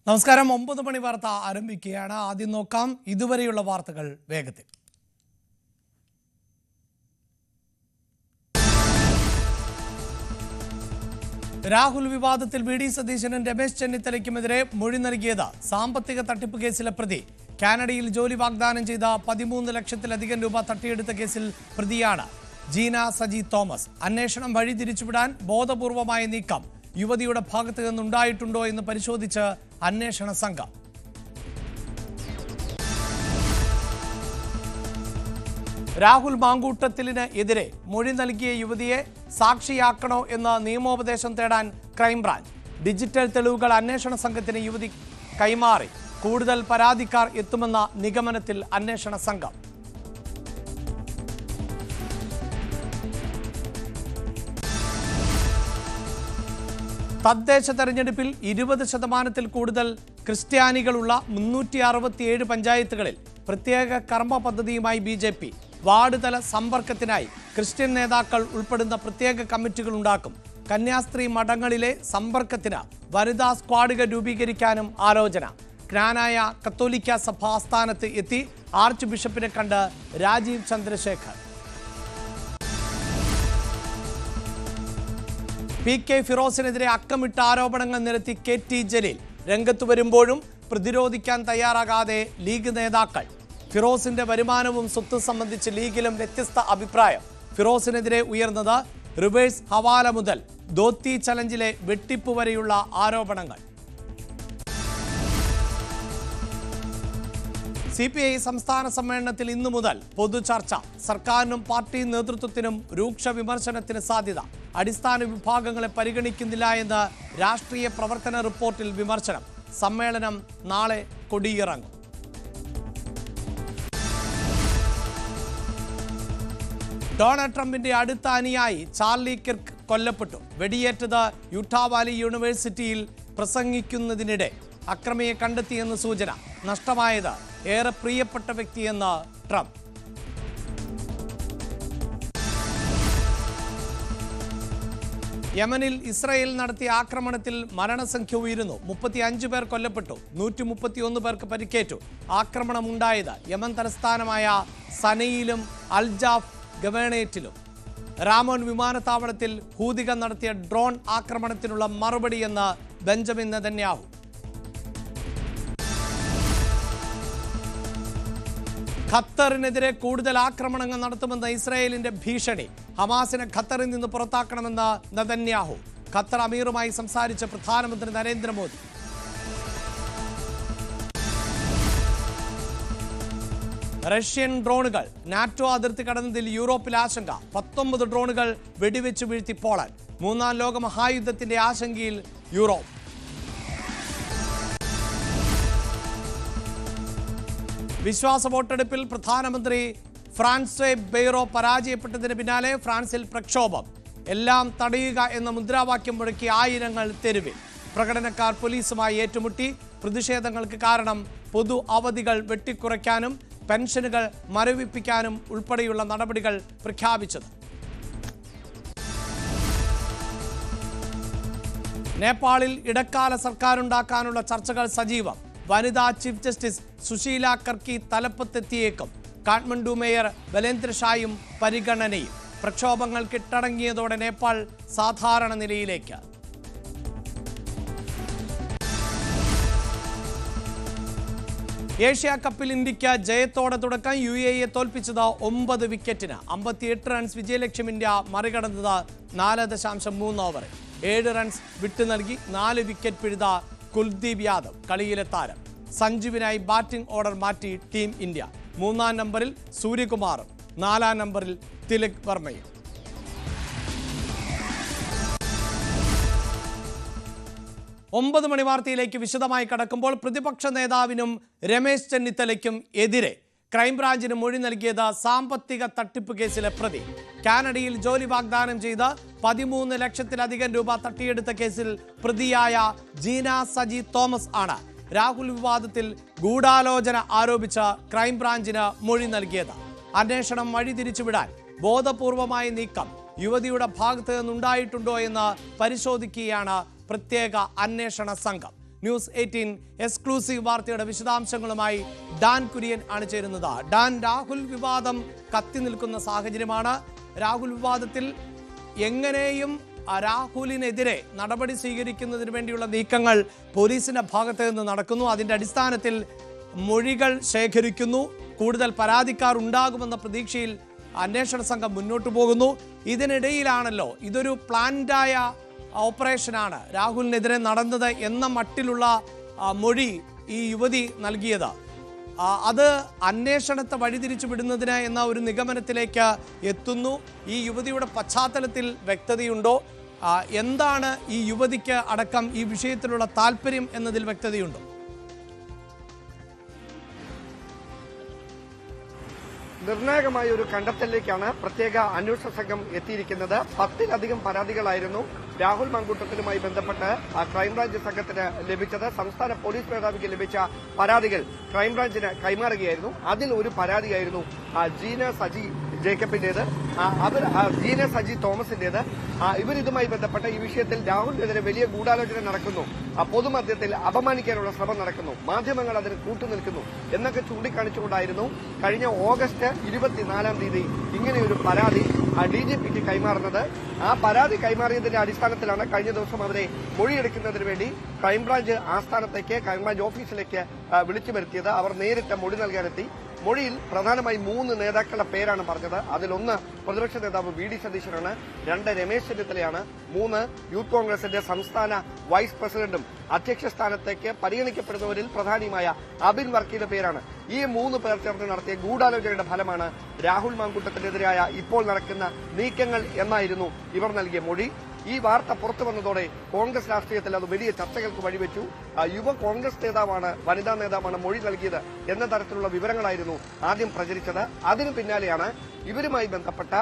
നമസ്കാരം. 9 മണി വാർത്ത ആരംഭിക്കുകയാണ്. ആദ്യം നോക്കാം ഇതുവരെയുള്ള വാർത്തകൾ വേഗത്തിൽ. രാഹുൽ വിവാദത്തിൽ വി ഡി സതീശനും രമേശ് ചെന്നിത്തലയ്ക്കുമെതിരെ മൊഴി നൽകിയത് സാമ്പത്തിക തട്ടിപ്പ് കേസിലെ പ്രതി. കാനഡയിൽ ജോലി വാഗ്ദാനം ചെയ്ത 13 ലക്ഷത്തിലധികം രൂപ തട്ടിയെടുത്ത കേസിൽ പ്രതിയാണ് ജീന സജി തോമസ്. അന്വേഷണം വഴിതിരിച്ചുവിടാൻ ബോധപൂർവമായ നീക്കം യുവതിയുടെ ഭാഗത്ത് നിന്നുണ്ടായിട്ടുണ്ടോ എന്ന് പരിശോധിച്ച് അന്വേഷണ സംഘം. രാഹുൽ മാങ്കൂട്ടത്തിലിന് എതിരെ മൊഴി നൽകിയ യുവതിയെ സാക്ഷിയാക്കണോ എന്ന നിയമോപദേശം തേടാൻ ക്രൈംബ്രാഞ്ച്. ഡിജിറ്റൽ തെളിവുകൾ അന്വേഷണ സംഘത്തിന് യുവതി കൈമാറി. കൂടുതൽ പരാതിക്കാർ എത്തുമെന്ന നിഗമനത്തിൽ അന്വേഷണ സംഘം. തദ്ദേശ തെരഞ്ഞെടുപ്പിൽ 20% കൂടുതൽ ക്രിസ്ത്യാനികളുള്ള 367 പഞ്ചായത്തുകളിൽ പ്രത്യേക കർമ്മ പദ്ധതിയുമായി BJP. വാർഡ് തല സമ്പർക്കത്തിനായി ക്രിസ്ത്യൻ നേതാക്കൾ ഉൾപ്പെടുന്ന പ്രത്യേക കമ്മിറ്റികൾ ഉണ്ടാക്കും. കന്യാസ്ത്രീ മഠങ്ങളിലെ സമ്പർക്കത്തിന് വനിതാ സ്ക്വാഡുകൾ രൂപീകരിക്കാനും ആലോചന. ജ്ഞാനായ കത്തോലിക്ക സഭ ആസ്ഥാനത്ത് എത്തി ആർച്ച് ബിഷപ്പിനെ കണ്ട് രാജീവ് ചന്ദ്രശേഖർ. PK ഫിറോസിനെതിരെ അക്കമിട്ട ആരോപണങ്ങൾ നിരത്തി KT ജലീൽ. രംഗത്തു വരുമ്പോഴും പ്രതിരോധിക്കാൻ തയ്യാറാകാതെ ലീഗ് നേതാക്കൾ. ഫിറോസിന്റെ വരുമാനവും സ്വത്ത് സംബന്ധിച്ച് ലീഗിലും വ്യത്യസ്ത അഭിപ്രായം. ഫിറോസിനെതിരെ ഉയർന്നത് റിവേഴ്സ് ഹവാല മുതൽ ധോത്തി ചലഞ്ചിലെ വെട്ടിപ്പ് വരെയുള്ള ആരോപണങ്ങൾ. CPI സംസ്ഥാന സമ്മേളനത്തിൽ ഇന്നു മുതൽ പൊതുചർച്ച. സർക്കാരിനും പാർട്ടി നേതൃത്വത്തിനും രൂക്ഷ വിമർശനത്തിന് സാധ്യത. അടിസ്ഥാന വിഭാഗങ്ങളെ പരിഗണിക്കുന്നില്ല എന്ന് രാഷ്ട്രീയ പ്രവർത്തന റിപ്പോർട്ടിൽ വിമർശനം. സമ്മേളനം നാളെ കൊടിയിറങ്ങും. ഡൊണാൾഡ് ട്രംപിന്റെ അടുത്ത അനുയായി ചാർലി കിർക്ക് കൊല്ലപ്പെട്ടു. വെടിയേറ്റത് യൂട്ടാ വാലി യൂണിവേഴ്സിറ്റിയിൽ പ്രസംഗിക്കുന്നതിനിടെ. അക്രമിയെ കണ്ടെത്തിയെന്ന് സൂചന. നഷ്ടമായത് ഏറെ പ്രിയപ്പെട്ട വ്യക്തിയെന്ന് ട്രംപ്. യമനിൽ ഇസ്രായേൽ നടത്തിയ ആക്രമണത്തിൽ മരണസംഖ്യ ഉയരുന്നു. 35 പേർ കൊല്ലപ്പെട്ടു, 131 പേർക്ക് പരിക്കേറ്റു. ആക്രമണം ഉണ്ടായത് യമൻ തലസ്ഥാനമായ സനയിലും അൽജാഫ് ഗവേണേറ്റിലും. രാമോൻ വിമാനത്താവളത്തിൽ ഹൂതികൾ നടത്തിയ ഡ്രോൺ ആക്രമണത്തിനുള്ള മറുപടിയെന്ന് ബെഞ്ചമിൻ നെതന്യാഹു. ഖത്തറിനെതിരെ കൂടുതൽ ആക്രമണങ്ങൾ നടത്തുമെന്ന ഇസ്രായേലിന്റെ ഭീഷണി. ഹമാസിനെ ഖത്തറിൽ നിന്ന് പുറത്താക്കണമെന്ന് നെതന്യാഹു. ഖത്തർ അമീറുമായി സംസാരിച്ച പ്രധാനമന്ത്രി നരേന്ദ്രമോദി. റഷ്യൻ ഡ്രോണുകൾ. നാറ്റോ അതിർത്തി കടന്നതിൽ യൂറോപ്പിൽ ആശങ്ക. 19 ഡ്രോണുകൾ വെടിവെച്ച് വീഴ്ത്തി പോളണ്ട്. 3ാം ലോക മഹായുദ്ധത്തിന്റെ ആശങ്കയിൽ യൂറോപ്പ്. വിശ്വാസ വോട്ടെടുപ്പിൽ പ്രധാനമന്ത്രി ഫ്രാൻസോയ് ബെയ്റോ പരാജയപ്പെട്ടതിന് പിന്നാലെ ഫ്രാൻസിൽ പ്രക്ഷോഭം. എല്ലാം തടയുക എന്ന മുദ്രാവാക്യം മുഴക്കി ആയിരങ്ങൾ തെരുവിൽ. പ്രകടനക്കാർ പോലീസുമായി ഏറ്റുമുട്ടി. പ്രതിഷേധങ്ങൾക്ക് കാരണം പൊതു അവധികൾ വെട്ടിക്കുറയ്ക്കാനും പെൻഷനുകൾ മരവിപ്പിക്കാനും ഉൾപ്പെടെയുള്ള നടപടികൾ പ്രഖ്യാപിച്ചത്. നേപ്പാളിൽ ഇടക്കാല സർക്കാരുണ്ടാക്കാനുള്ള ചർച്ചകൾ സജീവം. വനിതാ ചീഫ് ജസ്റ്റിസ് സുശീല കർക്കി തലപ്പത്തെത്തിയേക്കും. കാഠ്മണ്ഡു മേയർ ബലേന്ദ്ര ഷായും പരിഗണനയും. പ്രക്ഷോഭങ്ങൾ കീഴടങ്ങിയതോടെ നേപ്പാൾ സാധാരണ നിലയിലേക്ക്. ഏഷ്യ കപ്പിൽ ഇന്ത്യക്ക് ജയത്തോടെ തുടക്കം. UAE തോൽപ്പിച്ചത് 9 വിക്കറ്റിന്. 58 റൺസ് വിജയലക്ഷ്യം ഇന്ത്യ മറികടന്നത് 4.3 ഓവറിൽ. 7 റൺസ് വിട്ടു നൽകി 4 വിക്കറ്റ് പിഴുത കുൽദീപ് യാദവ് കളിയിലെ താരം. സഞ്ജുവിനായി ബാറ്റിംഗ് ഓർഡർ മാറ്റി ടീം ഇന്ത്യ. 3ാം നമ്പറിൽ സൂര്യകുമാറും 4ാം നമ്പറിൽ തിലക് വർമ്മയും. ഒമ്പത് മണി വാർത്തയിലേക്ക് വിശദമായി കടക്കുമ്പോൾ പ്രതിപക്ഷ നേതാവിനും രമേശ് ചെന്നിത്തലയ്ക്കും എതിരെ ക്രൈംബ്രാഞ്ചിന് മൊഴി നൽകിയത് സാമ്പത്തിക തട്ടിപ്പ് കേസിലെ പ്രതി. കാനഡയിൽ ജോലി വാഗ്ദാനം ചെയ്ത് 13 ലക്ഷത്തിലധികം രൂപ തട്ടിയെടുത്ത കേസിൽ പ്രതിയായ ജീന സജി തോമസ് ആണ് രാഹുൽ വിവാദത്തിൽ ഗൂഢാലോചന ആരോപിച്ച് ക്രൈംബ്രാഞ്ചിന് മൊഴി നൽകിയത്. അന്വേഷണം വഴിതിരിച്ചുവിടാൻ ബോധപൂർവമായ നീക്കം യുവതിയുടെ ഭാഗത്ത് നിന്നുണ്ടായിട്ടുണ്ടോ എന്ന് പരിശോധിക്കുകയാണ് പ്രത്യേക അന്വേഷണ സംഘം. ന്യൂസ് 18 എക്സ്ക്ലൂസീവ് വാർത്തയുടെ വിശദാംശങ്ങളുമായി ഡാൻ കുര്യൻ ആണ് ചേരുന്നത്. ഡാൻ, രാഹുൽ വിവാദം കത്തി നിൽക്കുന്ന സാഹചര്യമാണ്. രാഹുൽ വിവാദത്തിൽ എങ്ങനെയും രാഹുലിനെതിരെ നടപടി സ്വീകരിക്കുന്നതിന് വേണ്ടിയുള്ള നീക്കങ്ങൾ പോലീസിന്റെ ഭാഗത്ത് നിന്ന് നടക്കുന്നു. അതിന്റെ അടിസ്ഥാനത്തിൽ മൊഴികൾ ശേഖരിക്കുന്നു. കൂടുതൽ പരാതിക്കാർ ഉണ്ടാകുമെന്ന പ്രതീക്ഷയിൽ അന്വേഷണ സംഘം മുന്നോട്ട് പോകുന്നു. ഇതിനിടയിലാണല്ലോ ഇതൊരു പ്ലാൻഡായ ഓപ്പറേഷനാണ് രാഹുലിനെതിരെ നടന്നത് എന്ന മട്ടിലുള്ള മൊഴി ഈ യുവതി നൽകിയത്. അത് അന്വേഷണത്തെ വഴിതിരിച്ചു വിടുന്നതിന് എന്ന ഒരു നിഗമനത്തിലേക്ക് എത്തുന്നു. ഈ യുവതിയുടെ പശ്ചാത്തലത്തിൽ വ്യക്തതയുണ്ടോ? എന്താണ് ഈ യുവതിക്ക് അടക്കം ഈ വിഷയത്തിലുള്ള താല്പര്യം എന്നതിൽ വ്യക്തതയുണ്ടോ? നിർണായകമായ ഒരു കണ്ടെത്തലിലേക്കാണ് പ്രത്യേക അന്വേഷണ സംഘം എത്തിയിരിക്കുന്നത്. 10-ലധികം പരാതികളായിരുന്നു രാഹുൽ മാങ്കൂട്ടത്തിലുമായി ബന്ധപ്പെട്ട് ക്രൈംബ്രാഞ്ച് സംഘത്തിന് ലഭിച്ചത്. സംസ്ഥാന പോലീസ് മേധാവിക്ക് ലഭിച്ച പരാതികൾ ക്രൈംബ്രാഞ്ചിന് കൈമാറുകയായിരുന്നു. അതിൽ ഒരു പരാതിയായിരുന്നു ജീന സജി ജേക്കബിന്റേത്, ജീന സജി തോമസിന്റേത്. ഇവരിതുമായി ബന്ധപ്പെട്ട ഈ വിഷയത്തിൽ രാഹുലിനെതിരെ വലിയ ഗൂഢാലോചന നടക്കുന്നു, പൊതുമധ്യത്തിൽ അപമാനിക്കാനുള്ള ശ്രമം നടക്കുന്നു, മാധ്യമങ്ങൾ അതിന് കൂട്ടുനിൽക്കുന്നു എന്നൊക്കെ ചൂണ്ടിക്കാണിച്ചുകൊണ്ടായിരുന്നു കഴിഞ്ഞ ഓഗസ്റ്റ് 24-ാം തീയതി ഇങ്ങനെയൊരു പരാതി DGPക്ക് കൈമാറുന്നത്. ആ പരാതി കൈമാറിയതിന്റെ അടിസ്ഥാനത്തിലാണ് കഴിഞ്ഞ ദിവസം അവരെ മൊഴിയെടുക്കുന്നതിന് വേണ്ടി ക്രൈംബ്രാഞ്ച് ആസ്ഥാനത്തേക്ക്, ക്രൈംബ്രാഞ്ച് ഓഫീസിലേക്ക് വിളിച്ചു വരുത്തിയത്. അവർ നേരിട്ട് മൊഴി നൽകാനെത്തി. മൊഴിയിൽ പ്രധാനമായി 3 നേതാക്കളുടെ പേരാണ് പറഞ്ഞത്. അതിലൊന്ന് പ്രതിപക്ഷ നേതാവ് VD സതീശനാണ്, 2 രമേശ് ചെന്നിത്തലയാണ്, 3 യൂത്ത് കോൺഗ്രസിന്റെ സംസ്ഥാന വൈസ് പ്രസിഡന്റും അധ്യക്ഷ സ്ഥാനത്തേക്ക് പരിഗണിക്കപ്പെടുന്നവരിൽ പ്രധാനിയുമായ അബിൻ വർക്കിയുടെ പേരാണ്. ഈ 3 പേർ ചേർന്ന് നടത്തിയ ഗൂഢാലോചനയുടെ ഫലമാണ് രാഹുൽ മാങ്കൂട്ടത്തിനെതിരായ ഇപ്പോൾ നടക്കുന്ന നീക്കങ്ങൾ എന്നായിരുന്നു ഇവർ നൽകിയ മൊഴി. ഈ വാർത്ത പുറത്തു വന്നതോടെ കോൺഗ്രസ് രാഷ്ട്രീയത്തിൽ അത് വലിയ ചർച്ചകൾക്ക് വഴിവെച്ചു. യുവ കോൺഗ്രസ് നേതാവാണ്, വനിതാ നേതാവാണ് മൊഴി നൽകിയത് എന്ന തരത്തിലുള്ള വിവരങ്ങളായിരുന്നു ആദ്യം പ്രചരിച്ചത്. അതിനു പിന്നാലെയാണ് ഇവരുമായി ബന്ധപ്പെട്ട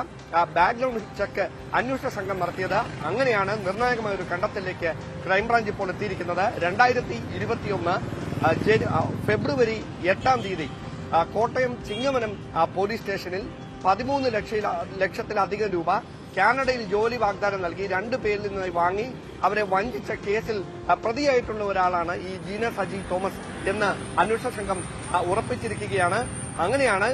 ബാക്ക്ഗ്രൗണ്ട് ചെക്ക് അന്വേഷണ സംഘം നടത്തിയത്. അങ്ങനെയാണ് നിർണായകമായ ഒരു കണ്ടെത്തലിലേക്ക് ക്രൈംബ്രാഞ്ച് ഇപ്പോൾ എത്തിയിരിക്കുന്നത്. 2021 ഫെബ്രുവരി 8-ാം തീയതി കോട്ടയം ചിങ്ങവനം പോലീസ് സ്റ്റേഷനിൽ 13 ലക്ഷത്തിലധികം രൂപ കാനഡയിൽ ജോലി വാഗ്ദാനം നൽകി 2 പേരിൽ നിന്നായി വാങ്ങി അവരെ വഞ്ചിച്ച കേസിൽ പ്രതിയായിട്ടുള്ള ഒരാളാണ് ഈ ജീന സജി തോമസ് എന്ന് അന്വേഷണ സംഘം ഉറപ്പിച്ചിരിക്കുകയാണ്. അങ്ങനെയാണ്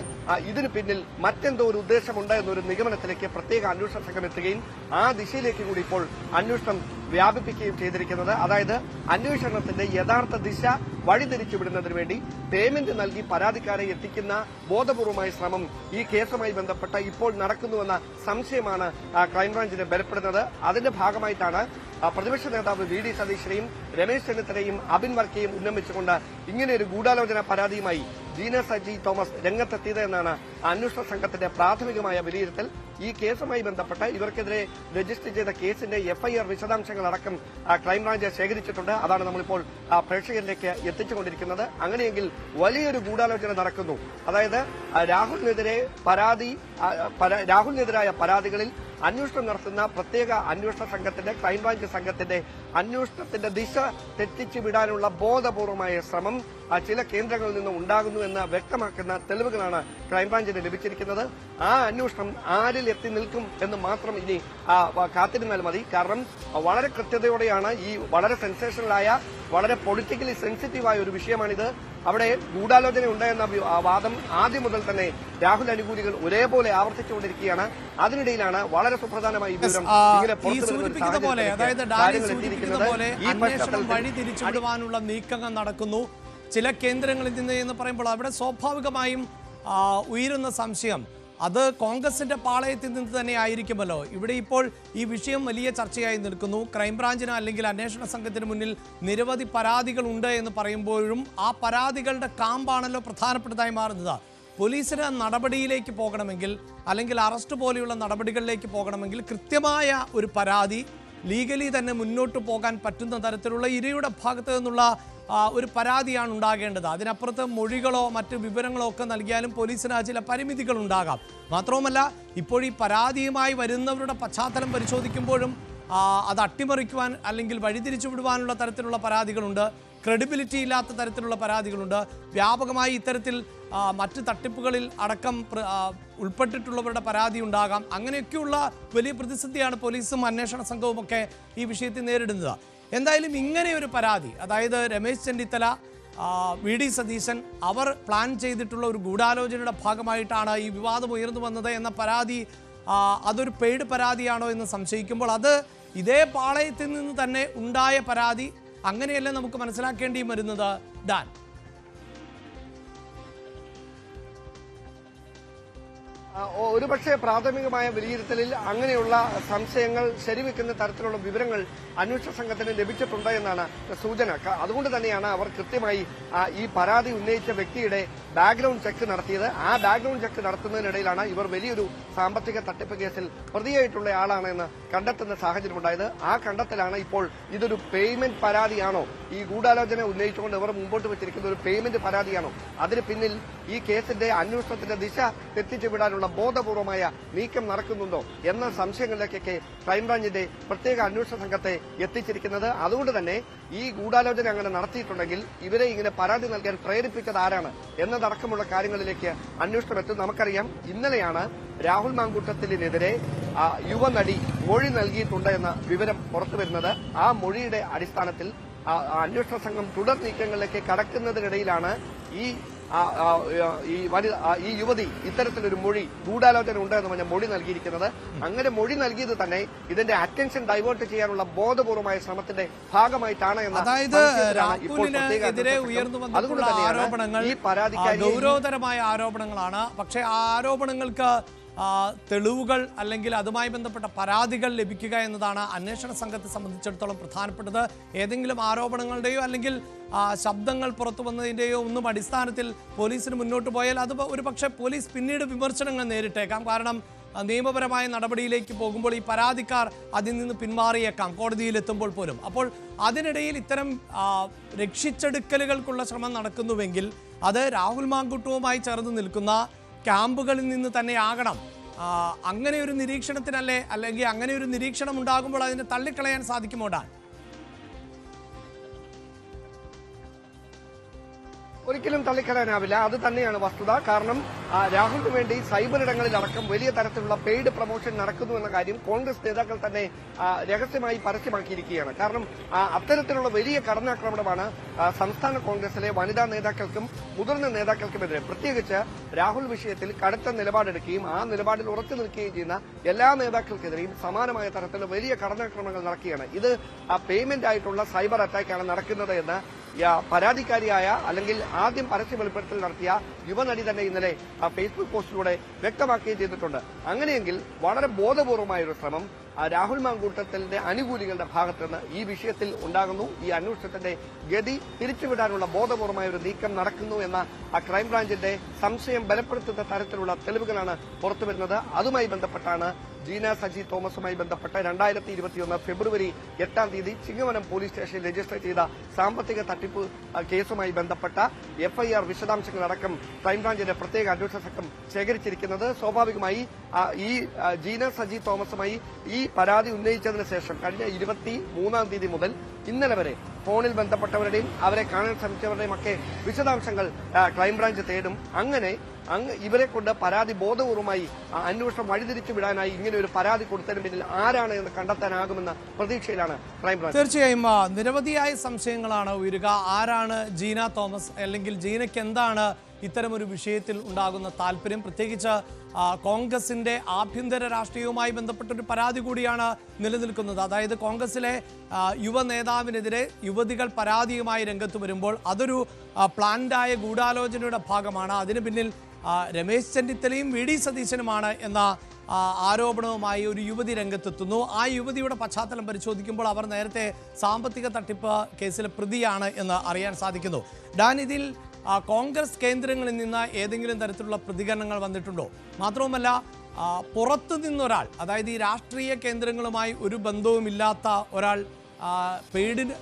ഇതിന് പിന്നിൽ മറ്റെന്തോ ഒരു ഉദ്ദേശമുണ്ട് എന്നൊരു നിഗമനത്തിലേക്ക് പ്രത്യേക അന്വേഷണ സംഘം എത്തുകയും ആ ദിശയിലേക്ക് കൂടി ഇപ്പോൾ അന്വേഷണം വ്യാപിപ്പിക്കുകയും ചെയ്തിരിക്കുന്നത്. അതായത് അന്വേഷണത്തിന്റെ യഥാർത്ഥ ദിശ വഴിതിരിച്ചു വിടുന്നതിന് വേണ്ടി പേയ്മെന്റ് നൽകി പരാതിക്കാരെ എത്തിക്കുന്ന ബോധപൂർവമായ ശ്രമം ഈ കേസുമായി ബന്ധപ്പെട്ട ഇപ്പോൾ നടക്കുന്നുവെന്ന സംശയമാണ് ക്രൈംബ്രാഞ്ചിന് ബലപ്പെടുന്നത്. അതിന്റെ ഭാഗമായിട്ടാണ് പ്രതിപക്ഷ നേതാവ് VD സതീശനെയും രമേശ് ചെന്നിത്തലയും അബിൻ വർക്കിയെയും ഉന്നമിച്ചുകൊണ്ട് ഇങ്ങനെയൊരു ഗൂഢാലോചന പരാതിയുമായി ജീന സജി തോമസ് രംഗത്തെത്തിയത് എന്നാണ് അന്വേഷണ സംഘത്തിന്റെ പ്രാഥമികമായ വിലയിരുത്തൽ. ഈ കേസുമായി ബന്ധപ്പെട്ട് ഇവർക്കെതിരെ രജിസ്റ്റർ ചെയ്ത കേസിന്റെ FIR വിശദാംശങ്ങളടക്കം ക്രൈംബ്രാഞ്ച് ശേഖരിച്ചിട്ടുണ്ട്. അതാണ് നമ്മളിപ്പോൾ പ്രേക്ഷകരിലേക്ക് എത്തിച്ചുകൊണ്ടിരിക്കുന്നത്. അങ്ങനെയെങ്കിൽ വലിയൊരു ഗൂഢാലോചന നടക്കുന്നു. അതായത് രാഹുലിനെതിരായ പരാതികളിൽ അന്വേഷണം നടത്തുന്ന പ്രത്യേക അന്വേഷണ സംഘത്തിന്റെ, ക്രൈംബ്രാഞ്ച് സംഘത്തിന്റെ അന്വേഷണത്തിന്റെ ദിശ തെറ്റിച്ചു വിടാനുള്ള ബോധപൂർവമായ ശ്രമം ചില കേന്ദ്രങ്ങളിൽ നിന്ന് ഉണ്ടാകുന്നു എന്ന് വ്യക്തമാക്കുന്ന തെളിവുകളാണ് ക്രൈംബ്രാഞ്ചിന് ലഭിച്ചിരിക്കുന്നത്. ആ അന്വേഷണം ആരിൽ എത്തി നിൽക്കും എന്ന് മാത്രം ഇനി കാത്തിരുന്നാൽ മതി. കാരണം വളരെ കൃത്യതയോടെയാണ് ഈ വളരെ സെൻസേഷണലായ, വളരെ പൊളിറ്റിക്കലി സെൻസിറ്റീവായ ഒരു വിഷയമാണിത്. അവിടെ ഗൂഢാലോചന ഉണ്ടായെന്ന വാദം ആദ്യം മുതൽ തന്നെ രാഹുൽ അനുകൂലികൾ ഒരേപോലെ ആവർത്തിച്ചുകൊണ്ടിരിക്കുകയാണ്. അതിനിടയിലാണ് വളരെ സുപ്രധാനമായ വിവരം അന്വേഷണം വഴി തിരിച്ചുവിടുവാനുള്ള നീക്കങ്ങൾ നടക്കുന്നു ചില കേന്ദ്രങ്ങളിൽ നിന്ന് എന്ന് പറയുമ്പോൾ അവിടെ സ്വാഭാവികമായും ഉയരുന്ന സംശയം അത് കോൺഗ്രസിന്റെ പാളയത്തിൽ നിന്ന് തന്നെ ആയിരിക്കുമല്ലോ. ഇവിടെ ഇപ്പോൾ ഈ വിഷയം വലിയ ചർച്ചയായി നിൽക്കുന്നു. ക്രൈംബ്രാഞ്ചിന് അല്ലെങ്കിൽ അന്വേഷണ സംഘത്തിന് മുന്നിൽ നിരവധി പരാതികൾ ഉണ്ട് എന്ന് പറയുമ്പോഴും ആ പരാതികളുടെ കാമ്പാണല്ലോ പ്രധാനപ്പെട്ടതായി മാറുന്നത്. പോലീസിന് നടപടിയിലേക്ക് പോകണമെങ്കിൽ അല്ലെങ്കിൽ അറസ്റ്റ് പോലെയുള്ള നടപടികളിലേക്ക് പോകണമെങ്കിൽ കൃത്യമായ ഒരു പരാതി ലീഗലി തന്നെ മുന്നോട്ട് പോകാൻ പറ്റുന്ന തരത്തിലുള്ള ഇരയുടെ ഭാഗത്ത് നിന്നുള്ള ഒരു പരാതിയാണ് ഉണ്ടാകേണ്ടത്. അതിനപ്പുറത്ത് മൊഴികളോ മറ്റ് വിവരങ്ങളോ ഒക്കെ നൽകിയാലും പോലീസിന് ചില പരിമിതികൾ ഉണ്ടാകാം. മാത്രവുമല്ല ഇപ്പോൾ ഈ പരാതിയുമായി വരുന്നവരുടെ പശ്ചാത്തലം പരിശോധിക്കുമ്പോഴും അത് അട്ടിമറിക്കുവാൻ അല്ലെങ്കിൽ വഴിതിരിച്ചു വിടുവാനുള്ള തരത്തിലുള്ള പരാതികളുണ്ട്, ക്രെഡിബിലിറ്റി ഇല്ലാത്ത തരത്തിലുള്ള പരാതികളുണ്ട്. വ്യാപകമായി ഇത്തരത്തിൽ മറ്റ് തട്ടിപ്പുകളിൽ അടക്കം ഉൾപ്പെട്ടിട്ടുള്ളവരുടെ പരാതി ഉണ്ടാകാം. അങ്ങനെയൊക്കെയുള്ള വലിയ പ്രതിസന്ധിയാണ് പോലീസും അന്വേഷണ സംഘവും ഒക്കെ ഈ വിഷയത്തിൽ നേരിടുന്നത്. എന്തായാലും ഇങ്ങനെ ഒരു പരാതി, അതായത് രമേശ് ചെന്നിത്തല, വി ഡി സതീശൻ അവർ പ്ലാൻ ചെയ്തിട്ടുള്ള ഒരു ഗൂഢാലോചനയുടെ ഭാഗമായിട്ടാണ് ഈ വിവാദം ഉയർന്നു വന്നത് എന്ന പരാതി, അതൊരു പെയ്ഡ് പരാതിയാണോ എന്ന് സംശയിക്കുമ്പോൾ അത് ഇതേ പാളയത്തിൽ നിന്ന് തന്നെ ഉണ്ടായ പരാതി അങ്ങനെയല്ലേ നമുക്ക് മനസ്സിലാക്കേണ്ടിയും വരുന്നത് ഡാൻ? ഒരുപക്ഷെ പ്രാഥമികമായ വിലയിരുത്തലിൽ അങ്ങനെയുള്ള സംശയങ്ങൾ ശരിവെക്കുന്ന തരത്തിലുള്ള വിവരങ്ങൾ അന്വേഷണ സംഘത്തിന് ലഭിച്ചിട്ടുണ്ട് എന്നാണ് സൂചന. അതുകൊണ്ട് തന്നെയാണ് അവർ കൃത്യമായി ഈ പരാതി ഉന്നയിച്ച വ്യക്തിയുടെ ബാക്ക്ഗ്രൗണ്ട് ചെക്ക് നടത്തിയത്. ആ ബാക്ക്ഗ്രൗണ്ട് ചെക്ക് നടത്തുന്നതിനിടയിലാണ് ഇവർ വലിയൊരു സാമ്പത്തിക തട്ടിപ്പ് കേസിൽ പ്രതിയായിട്ടുള്ള ആളാണ് എന്ന് കണ്ടെത്തുന്ന സാഹചര്യമുണ്ടായത്. ആ കണ്ടെത്തലാണ് ഇപ്പോൾ ഇതൊരു പേയ്മെന്റ് പരാതിയാണോ, ഈ ഗൂഢാലോചന ഉന്നയിച്ചുകൊണ്ട് ഇവർ മുമ്പോട്ട് വെച്ചിരിക്കുന്ന ഒരു പേയ്മെന്റ് പരാതിയാണോ, അതിന് പിന്നിൽ ഈ കേസിന്റെ അന്വേഷണത്തിന്റെ ദിശ തെറ്റിച്ചു വിടാനുള്ള ബോധപൂർവമായ നീക്കം നടക്കുന്നുണ്ടോ എന്ന സംശയങ്ങളിലേക്കൊക്കെ ക്രൈംബ്രാഞ്ചിന്റെ പ്രത്യേക അന്വേഷണ സംഘത്തെ എത്തിച്ചിരിക്കുന്നത്. അതുകൊണ്ട് തന്നെ ഈ ഗൂഢാലോചന അങ്ങനെ നടത്തിയിട്ടുണ്ടെങ്കിൽ ഇവരെ ഇങ്ങനെ പരാതി നൽകാൻ പ്രേരിപ്പിച്ചത് ആരാണ് എന്നതടക്കമുള്ള കാര്യങ്ങളിലേക്ക് അന്വേഷണം എത്തും. നമുക്കറിയാം, ഇന്നലെയാണ് രാഹുൽ മാങ്കൂട്ടത്തിനെതിരെ യുവനടി മൊഴി നൽകിയിട്ടുണ്ട് എന്ന വിവരം പുറത്തുവരുന്നത്. ആ മൊഴിയുടെ അടിസ്ഥാനത്തിൽ അന്വേഷണ സംഘം തുടർ നീക്കങ്ങളിലേക്ക് കടക്കുന്നതിനിടയിലാണ് ഈ യുവതി ഇത്തരത്തിലൊരു മൊഴി, ഗൂഢാലോചന ഉണ്ട് എന്ന് പറഞ്ഞ മൊഴി നൽകിയിരിക്കുന്നത്. അങ്ങനെ മൊഴി നൽകിയത് തന്നെ ഇതിന്റെ അറ്റൻഷൻ ഡൈവേർട്ട് ചെയ്യാനുള്ള ബോധപൂർവമായ ശ്രമത്തിന്റെ ഭാഗമായിട്ടാണ് എന്ന്. അതായത് രാഹുലിനെതിരെ ഉയർന്നു വന്നിട്ടുള്ള ആരോപണങ്ങൾ ഗൗരവതരമായ ആരോപണങ്ങളാണ്. പക്ഷേ ആ ആരോപണങ്ങൾക്ക് തെളിവുകൾ അല്ലെങ്കിൽ അതുമായി ബന്ധപ്പെട്ട പരാതികൾ ലഭിക്കുക എന്നതാണ് അന്വേഷണ സംഘത്തെ സംബന്ധിച്ചിടത്തോളം പ്രധാനപ്പെട്ടത്. ഏതെങ്കിലും ആരോപണങ്ങളുടെയോ അല്ലെങ്കിൽ ശബ്ദങ്ങൾ പുറത്തു വന്നതിൻ്റെയോ ഒന്നും അടിസ്ഥാനത്തിൽ പോലീസിന് മുന്നോട്ട് പോയാൽ അത് ഒരു പക്ഷേ പോലീസ് പിന്നീട് വിമർശനങ്ങൾ നേരിട്ടേക്കാം. കാരണം നിയമപരമായ നടപടിയിലേക്ക് പോകുമ്പോൾ ഈ പരാതിക്കാർ അതിൽ നിന്ന് പിന്മാറിയേക്കാം കോടതിയിലെത്തുമ്പോൾ പോലും. അപ്പോൾ അതിനിടയിൽ ഇത്തരം രക്ഷിച്ചെടുക്കലുകൾക്കുള്ള ശ്രമം നടക്കുന്നുവെങ്കിൽ അത് രാഹുൽ മാങ്കൂട്ടവുമായി ചേർന്ന് നിൽക്കുന്ന ക്യാമ്പുകളിൽ നിന്ന് തന്നെ ആകണം. അങ്ങനെ ഒരു നിരീക്ഷണത്തിനല്ലേ, അല്ലെങ്കിൽ അങ്ങനെ ഒരു നിരീക്ഷണം ഉണ്ടാകുമ്പോൾ അതിനെ തള്ളിക്കളയാൻ സാധിക്കുമോ ഡാൻ? ഒരിക്കലും തള്ളിക്കളയാനാവില്ല. അത് തന്നെയാണ് വസ്തുത. കാരണം രാഹുലിന് വേണ്ടി സൈബർ ഇടങ്ങളിലടക്കം വലിയ തരത്തിലുള്ള പെയ്ഡ് പ്രൊമോഷൻ നടക്കുന്നു എന്ന കാര്യം കോൺഗ്രസ് നേതാക്കൾ തന്നെ രഹസ്യമായി പരസ്യമാക്കിയിരിക്കുകയാണ്. കാരണം അത്തരത്തിലുള്ള വലിയ കടന്നാക്രമണമാണ് സംസ്ഥാന കോൺഗ്രസിലെ വനിതാ നേതാക്കൾക്കും മുതിർന്ന നേതാക്കൾക്കുമെതിരെ, പ്രത്യേകിച്ച് രാഹുൽ വിഷയത്തിൽ കടുത്ത നിലപാടെടുക്കുകയും ആ നിലപാടിൽ ഉറച്ചു നിൽക്കുകയും ചെയ്യുന്ന എല്ലാ നേതാക്കൾക്കെതിരെയും സമാനമായ തരത്തിലുള്ള വലിയ കടന്നാക്രമണങ്ങൾ നടക്കുകയാണ്. ഇത് പേയ്മെന്റ് ആയിട്ടുള്ള സൈബർ അറ്റാക്കാണ് നടക്കുന്നത് എന്ന് പരാതിക്കാരിയായ അല്ലെങ്കിൽ ആദ്യം പരസ്യ വെളിപ്പെടുത്തൽ നടത്തിയ യുവനടി തന്നെ ഇന്നലെ ഫേസ്ബുക്ക് പോസ്റ്റിലൂടെ വ്യക്തമാക്കുകയും ചെയ്തിട്ടുണ്ട്. അങ്ങനെയെങ്കിൽ വളരെ ബോധപൂർവമായ ഒരു ശ്രമം രാഹുൽ മാങ്കൂട്ടത്തിന്റെ അനുകൂലികളുടെ ഭാഗത്ത് നിന്ന് ഈ വിഷയത്തിൽ ഉണ്ടാകുന്നു. ഈ അന്വേഷണത്തിന്റെ ഗതി തിരിച്ചുവിടാനുള്ള ബോധപൂർവമായ ഒരു നീക്കം നടക്കുന്നു എന്ന ക്രൈംബ്രാഞ്ചിന്റെ സംശയം ബലപ്പെടുത്തുന്ന തരത്തിലുള്ള തെളിവുകളാണ് പുറത്തുവരുന്നത്. അതുമായി ബന്ധപ്പെട്ടാണ് ജീന സജി തോമസുമായി ബന്ധപ്പെട്ട് 2021 ഫെബ്രുവരി 8-ാം തീയതി ചിങ്ങവനം പോലീസ് സ്റ്റേഷനിൽ രജിസ്റ്റർ ചെയ്ത സാമ്പത്തിക തട്ടിപ്പ് കേസുമായി ബന്ധപ്പെട്ട എഫ്ഐആർ വിശദാംശങ്ങളടക്കം ക്രൈംബ്രാഞ്ചിന്റെ പ്രത്യേക അന്വേഷണ സംഘം ശേഖരിച്ചിരിക്കുന്നത്. സ്വാഭാവികമായി ഈ ജീന സജി തോമസുമായി ഈ പരാതി ഉന്നയിച്ചതിന് ശേഷം കഴിഞ്ഞ 23-ാം തീയതി മുതൽ ഇന്നലെ വരെ ഫോണിൽ ബന്ധപ്പെട്ടവരുടെയും അവരെ കാണാൻ ശ്രമിച്ചവരുടെയും ഒക്കെ വിശദാംശങ്ങൾ ക്രൈംബ്രാഞ്ച് തേടും. അങ്ങനെ ഇവരെ കൊണ്ട് പരാതി ബോധപൂർവമായി അന്വേഷണം വഴിതിരിച്ചു വിടാനായി ഇങ്ങനെ ഒരു പരാതി കൊടുത്തതിന് പിന്നിൽ ആരാണ് എന്ന് കണ്ടെത്താനാകുമെന്ന പ്രതീക്ഷയിലാണ് ക്രൈംബ്രാഞ്ച്. തീർച്ചയായും നിരവധിയായ സംശയങ്ങളാണ് ഉയരുക. ആരാണ് ജീന തോമസ്, അല്ലെങ്കിൽ ജീനയ്ക്ക് എന്താണ് ഇത്തരമൊരു വിഷയത്തിൽ ഉണ്ടാകുന്ന താല്പര്യം? പ്രത്യേകിച്ച് കോൺഗ്രസിന്റെ ആഭ്യന്തര രാഷ്ട്രീയവുമായി ബന്ധപ്പെട്ടൊരു പരാതി കൂടിയാണ് നിലനിൽക്കുന്നത്. അതായത് കോൺഗ്രസിലെ യുവ നേതാവിനെതിരെ യുവതികൾ പരാതിയുമായി രംഗത്ത് വരുമ്പോൾ അതൊരു പ്ലാൻഡായ ഗൂഢാലോചനയുടെ ഭാഗമാണ്. അതിന് പിന്നിൽ രമേശ് ചെന്നിത്തലയും വി ഡി സതീശനുമാണ് എന്ന ആരോപണവുമായി ഒരു യുവതി രംഗത്തെത്തുന്നു. ആ യുവതിയുടെ പശ്ചാത്തലം പരിശോധിക്കുമ്പോൾ അവർ നേരത്തെ സാമ്പത്തിക തട്ടിപ്പ് കേസിലെ പ്രതിയാണ് എന്ന് അറിയാൻ സാധിക്കുന്നു. ഡാൻ, ഇതിൽ കോൺഗ്രസ് കേന്ദ്രങ്ങളിൽ നിന്ന് ഏതെങ്കിലും തരത്തിലുള്ള പ്രതികരണങ്ങൾ വന്നിട്ടുണ്ടോ? മാത്രവുമല്ല, പുറത്തു നിന്നൊരാൾ, അതായത് ഈ രാഷ്ട്രീയ കേന്ദ്രങ്ങളുമായി ഒരു ബന്ധവുമില്ലാത്ത ഒരാൾ പെയ്ഡിന്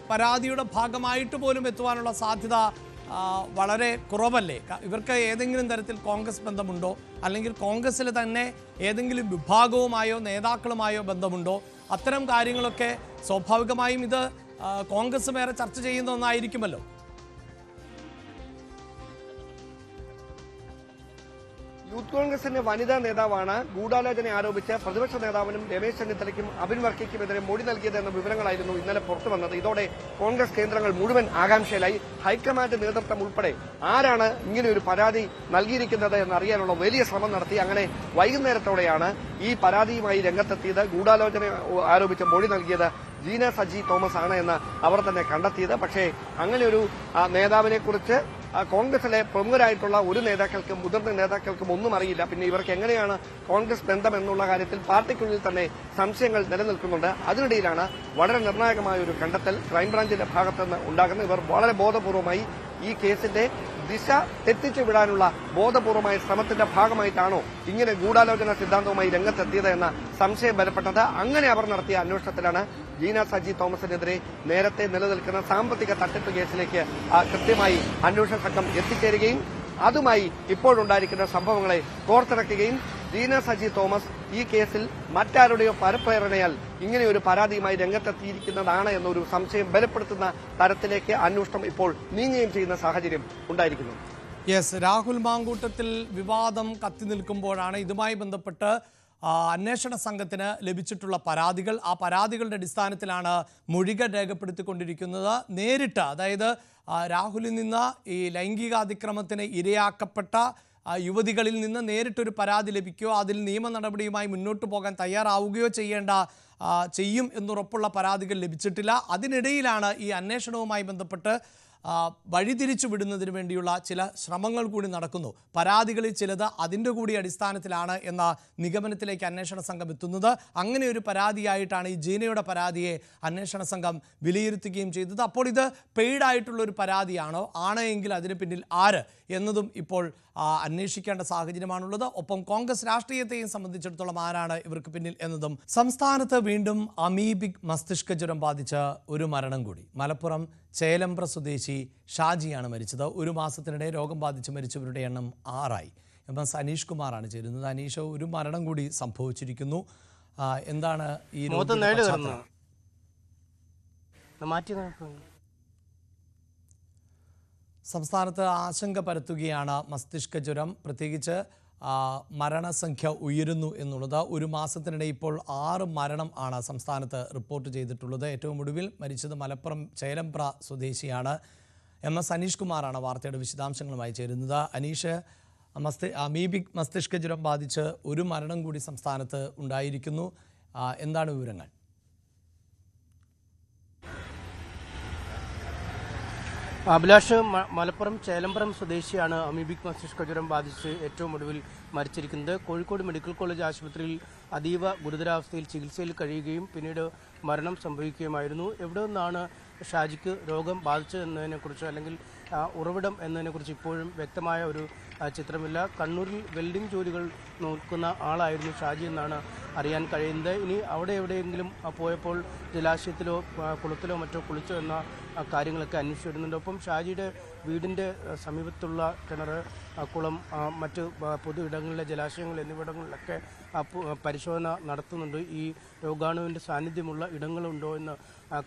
പരാതിയുടെ ഭാഗമായിട്ട് പോലും എത്തുവാനുള്ള സാധ്യത വളരെ കുറവല്ലേ? ഇവർക്ക് ഏതെങ്കിലും തരത്തിൽ കോൺഗ്രസ് ബന്ധമുണ്ടോ, അല്ലെങ്കിൽ കോൺഗ്രസിൽ തന്നെ ഏതെങ്കിലും വിഭാഗവുമായോ നേതാക്കളുമായോ ബന്ധമുണ്ടോ? അത്തരം കാര്യങ്ങളൊക്കെ സ്വാഭാവികമായും ഇത് കോൺഗ്രസ് വേറെ ചർച്ച ചെയ്യുന്ന ഒന്നായിരിക്കുമല്ലോ. യൂത്ത് കോൺഗ്രസിന്റെ വനിതാ നേതാവാണ് ഗൂഢാലോചന ആരോപിച്ച് പ്രതിപക്ഷ നേതാവിനും രമേശ് ചെന്നിത്തലയ്ക്കും അബിൻ വർക്കിക്കുമെതിരെ മൊഴി നൽകിയത് എന്ന വിവരങ്ങളായിരുന്നു ഇന്നലെ പുറത്തു വന്നത്. ഇതോടെ കോൺഗ്രസ് കേന്ദ്രങ്ങൾ മുഴുവൻ ആകാംക്ഷയിലായി. ഹൈക്കമാൻഡ് നേതൃത്വം ഉൾപ്പെടെ ആരാണ് ഇങ്ങനെയൊരു പരാതി നൽകിയിരിക്കുന്നത് എന്നറിയാനുള്ള വലിയ ശ്രമം നടത്തി. അങ്ങനെ വൈകുന്നേരത്തോടെയാണ് ഈ പരാതിയുമായി രംഗത്തെത്തിയത്. ഗൂഢാലോചന ആരോപിച്ച് മൊഴി നൽകിയത് ജീന സജി തോമസ് ആണ് എന്ന് അവർ തന്നെ കണ്ടെത്തിയത്. പക്ഷേ അങ്ങനെ ഒരു നേതാവിനെ കുറിച്ച് കോൺഗ്രസിലെ പ്രമുഖരായിട്ടുള്ള ഒരു നേതാക്കൾക്കും മുതിർന്ന നേതാക്കൾക്കും ഒന്നും അറിയില്ല. പിന്നെ ഇവർക്ക് എങ്ങനെയാണ് കോൺഗ്രസ് ബന്ധം എന്നുള്ള കാര്യത്തിൽ പാർട്ടിക്കുള്ളിൽ തന്നെ സംശയങ്ങൾ നിലനിൽക്കുന്നുണ്ട്. അതിനിടയിലാണ് വളരെ നിർണായകമായ ഒരു കണ്ടെത്തൽ ക്രൈംബ്രാഞ്ചിന്റെ ഭാഗത്തുനിന്ന് ഉണ്ടാകുന്നത്. ഇവർ വളരെ ബോധപൂർവമായി ഈ കേസിന്റെ ദിശ തെറ്റിച്ചു വിടാനുള്ള ബോധപൂർവമായ ശ്രമത്തിന്റെ ഭാഗമായിട്ടാണോ ഇങ്ങനെ ഗൂഢാലോചന സിദ്ധാന്തവുമായി രംഗത്തെത്തിയത് എന്ന സംശയം ബലപ്പെട്ടത്. അങ്ങനെ അവർ നടത്തിയ അന്വേഷണത്തിലാണ് ജീന സജി തോമസിനെതിരെ നേരത്തെ നിലനിൽക്കുന്ന സാമ്പത്തിക തട്ടിപ്പ് കേസിലേക്ക് കൃത്യമായി അന്വേഷണ സംഘം എത്തിച്ചേരുകയും അതുമായി ഇപ്പോഴുണ്ടായിരിക്കുന്ന സംഭവങ്ങളെ കോർത്തിണക്കുകയും ജീന സജി തോമസ് ഈ കേസിൽ മറ്റാരുടെയോ പരപ്രേരണയാൽ ഇങ്ങനെയൊരു പരാതിയുമായി രംഗത്തെത്തിയിരിക്കുന്നതാണ് എന്നൊരു സംശയം ബലപ്പെടുത്തുന്ന തരത്തിലേക്ക് അന്വേഷണം ഇപ്പോൾ നീങ്ങുകയും ചെയ്യുന്ന സാഹചര്യം ഉണ്ടായിരിക്കുന്നു. യെസ്, രാഹുൽ മാങ്കൂട്ടത്തിൽ വിവാദം കത്തി നിൽക്കുമ്പോഴാണ് ഇതുമായി ബന്ധപ്പെട്ട് അന്വേഷണ സംഘത്തിന് ലഭിച്ചിട്ടുള്ള പരാതികൾ. ആ പരാതികളുടെ അടിസ്ഥാനത്തിലാണ് മൊഴികൾ രേഖപ്പെടുത്തിക്കൊണ്ടിരിക്കുന്നത്. നേരിട്ട്, അതായത് രാഹുലിൽ നിന്ന് ഈ ലൈംഗികാതിക്രമത്തിന് ഇരയാക്കപ്പെട്ട യുവതികളിൽ നിന്ന് നേരിട്ടൊരു പരാതി ലഭിക്കുകയോ അതിൽ നിയമ നടപടിയുമായി മുന്നോട്ട് പോകാൻ തയ്യാറാവുകയോ ചെയ്യും എന്നുറപ്പുള്ള പരാതികൾ ലഭിച്ചിട്ടില്ല. അതിനിടയിലാണ് ഈ അന്വേഷണവുമായി ബന്ധപ്പെട്ട് വഴിതിരിച്ചു വിടുന്നതിന് വേണ്ടിയുള്ള ചില ശ്രമങ്ങൾ കൂടി നടക്കുന്നു. പരാതികളിൽ ചിലത് അതിൻ്റെ കൂടി അടിസ്ഥാനത്തിലാണ് എന്ന നിഗമനത്തിലേക്ക് അന്വേഷണ സംഘം എത്തുന്നത്. അങ്ങനെ ഒരു പരാതിയായിട്ടാണ് ഈ ജീനയുടെ പരാതിയെ അന്വേഷണ സംഘം വിലയിരുത്തുകയും ചെയ്തത്. അപ്പോൾ ഇത് പെയ്ഡായിട്ടുള്ള ഒരു പരാതിയാണോ? ആണെങ്കിൽ അതിന് പിന്നിൽ ആര് എന്നതും ഇപ്പോൾ അന്വേഷിക്കേണ്ട സാഹചര്യമാണുള്ളത്. ഒപ്പം കോൺഗ്രസ് രാഷ്ട്രീയത്തെയും സംബന്ധിച്ചിടത്തോളം ആരാണ് ഇവർക്ക് പിന്നിൽ എന്നതും. സംസ്ഥാനത്ത് വീണ്ടും അമീബിക് മസ്തിഷ്ക ജ്വരം ബാധിച്ച ഒരു മരണം കൂടി. മലപ്പുറം ചേലമ്പ്ര സ്വദേശി ഷാജിയാണ് മരിച്ചത്. ഒരു മാസത്തിനിടെ രോഗം ബാധിച്ച് മരിച്ചവരുടെ എണ്ണം 6ആയി. MS അനീഷ് കുമാറാണ് ചേരുന്നത്. അനീഷ്, ഒരു മരണം കൂടി സംഭവിച്ചിരിക്കുന്നു. എന്താണ് ഈ സംസ്ഥാനത്ത് ആശങ്ക പരത്തുകയാണ് മസ്തിഷ്ക ജ്വരം. പ്രത്യേകിച്ച് മരണസംഖ്യ ഉയരുന്നു എന്നുള്ളത്. ഒരു മാസത്തിനിടെ ഇപ്പോൾ 6 മരണം ആണ് സംസ്ഥാനത്ത് റിപ്പോർട്ട് ചെയ്തിട്ടുള്ളത്. ഏറ്റവും ഒടുവിൽ മരിച്ചത് മലപ്പുറം ചേലമ്പ്ര സ്വദേശിയാണ്. MS അനീഷ് കുമാറാണ് വാർത്തയുടെ വിശദാംശങ്ങളുമായി ചേരുന്നത്. അനീഷ്, അമീബിക് മസ്തിഷ്ക ജ്വരം ബാധിച്ച് ഒരു മരണം കൂടി സംസ്ഥാനത്ത് ഉണ്ടായിരിക്കുന്നു. എന്താണ് വിവരങ്ങൾ? അഭിലാഷ്, മലപ്പുറം ചേലമ്പ്രം സ്വദേശിയാണ് അമീബിക് മസ്തിഷ്ക ജ്വരം ബാധിച്ച് ഏറ്റവും ഒടുവിൽ മരിച്ചിരിക്കുന്നത്. കോഴിക്കോട് മെഡിക്കൽ കോളേജ് ആശുപത്രിയിൽ അതീവ ഗുരുതരാവസ്ഥയിൽ ചികിത്സയിൽ കഴിയുകയും പിന്നീട് മരണം സംഭവിക്കുകയുമായിരുന്നു. എവിടെ നിന്നാണ് ഷാജിക്ക് രോഗം ബാധിച്ചതെന്നതിനെക്കുറിച്ച് അല്ലെങ്കിൽ ഉറവിടം എന്നതിനെക്കുറിച്ച് ഇപ്പോഴും വ്യക്തമായ ഒരു ചിത്രമില്ല. കണ്ണൂരിൽ വെൽഡിംഗ് ജോലികൾ നോക്കുന്ന ആളായിരുന്നു ഷാജി എന്നാണ് അറിയാൻ കഴിയുന്നത്. ഇനി അവിടെ എവിടെയെങ്കിലും പോയപ്പോൾ ജലാശയത്തിലോ കുളത്തിലോ മറ്റോ കുളിച്ചോ എന്ന കാര്യങ്ങളൊക്കെ അന്വേഷിച്ചു വരുന്നുണ്ട്. ഒപ്പം ഷാജിയുടെ വീടിൻ്റെ സമീപത്തുള്ള കിണർ, കുളം, മറ്റ് പൊതു ഇടങ്ങളിലെ ജലാശയങ്ങൾ എന്നിവിടങ്ങളിലൊക്കെ പരിശോധന നടത്തുന്നുണ്ട്. ഈ രോഗാണുവിൻ്റെ സാന്നിധ്യമുള്ള ഇടങ്ങളുണ്ടോ എന്ന്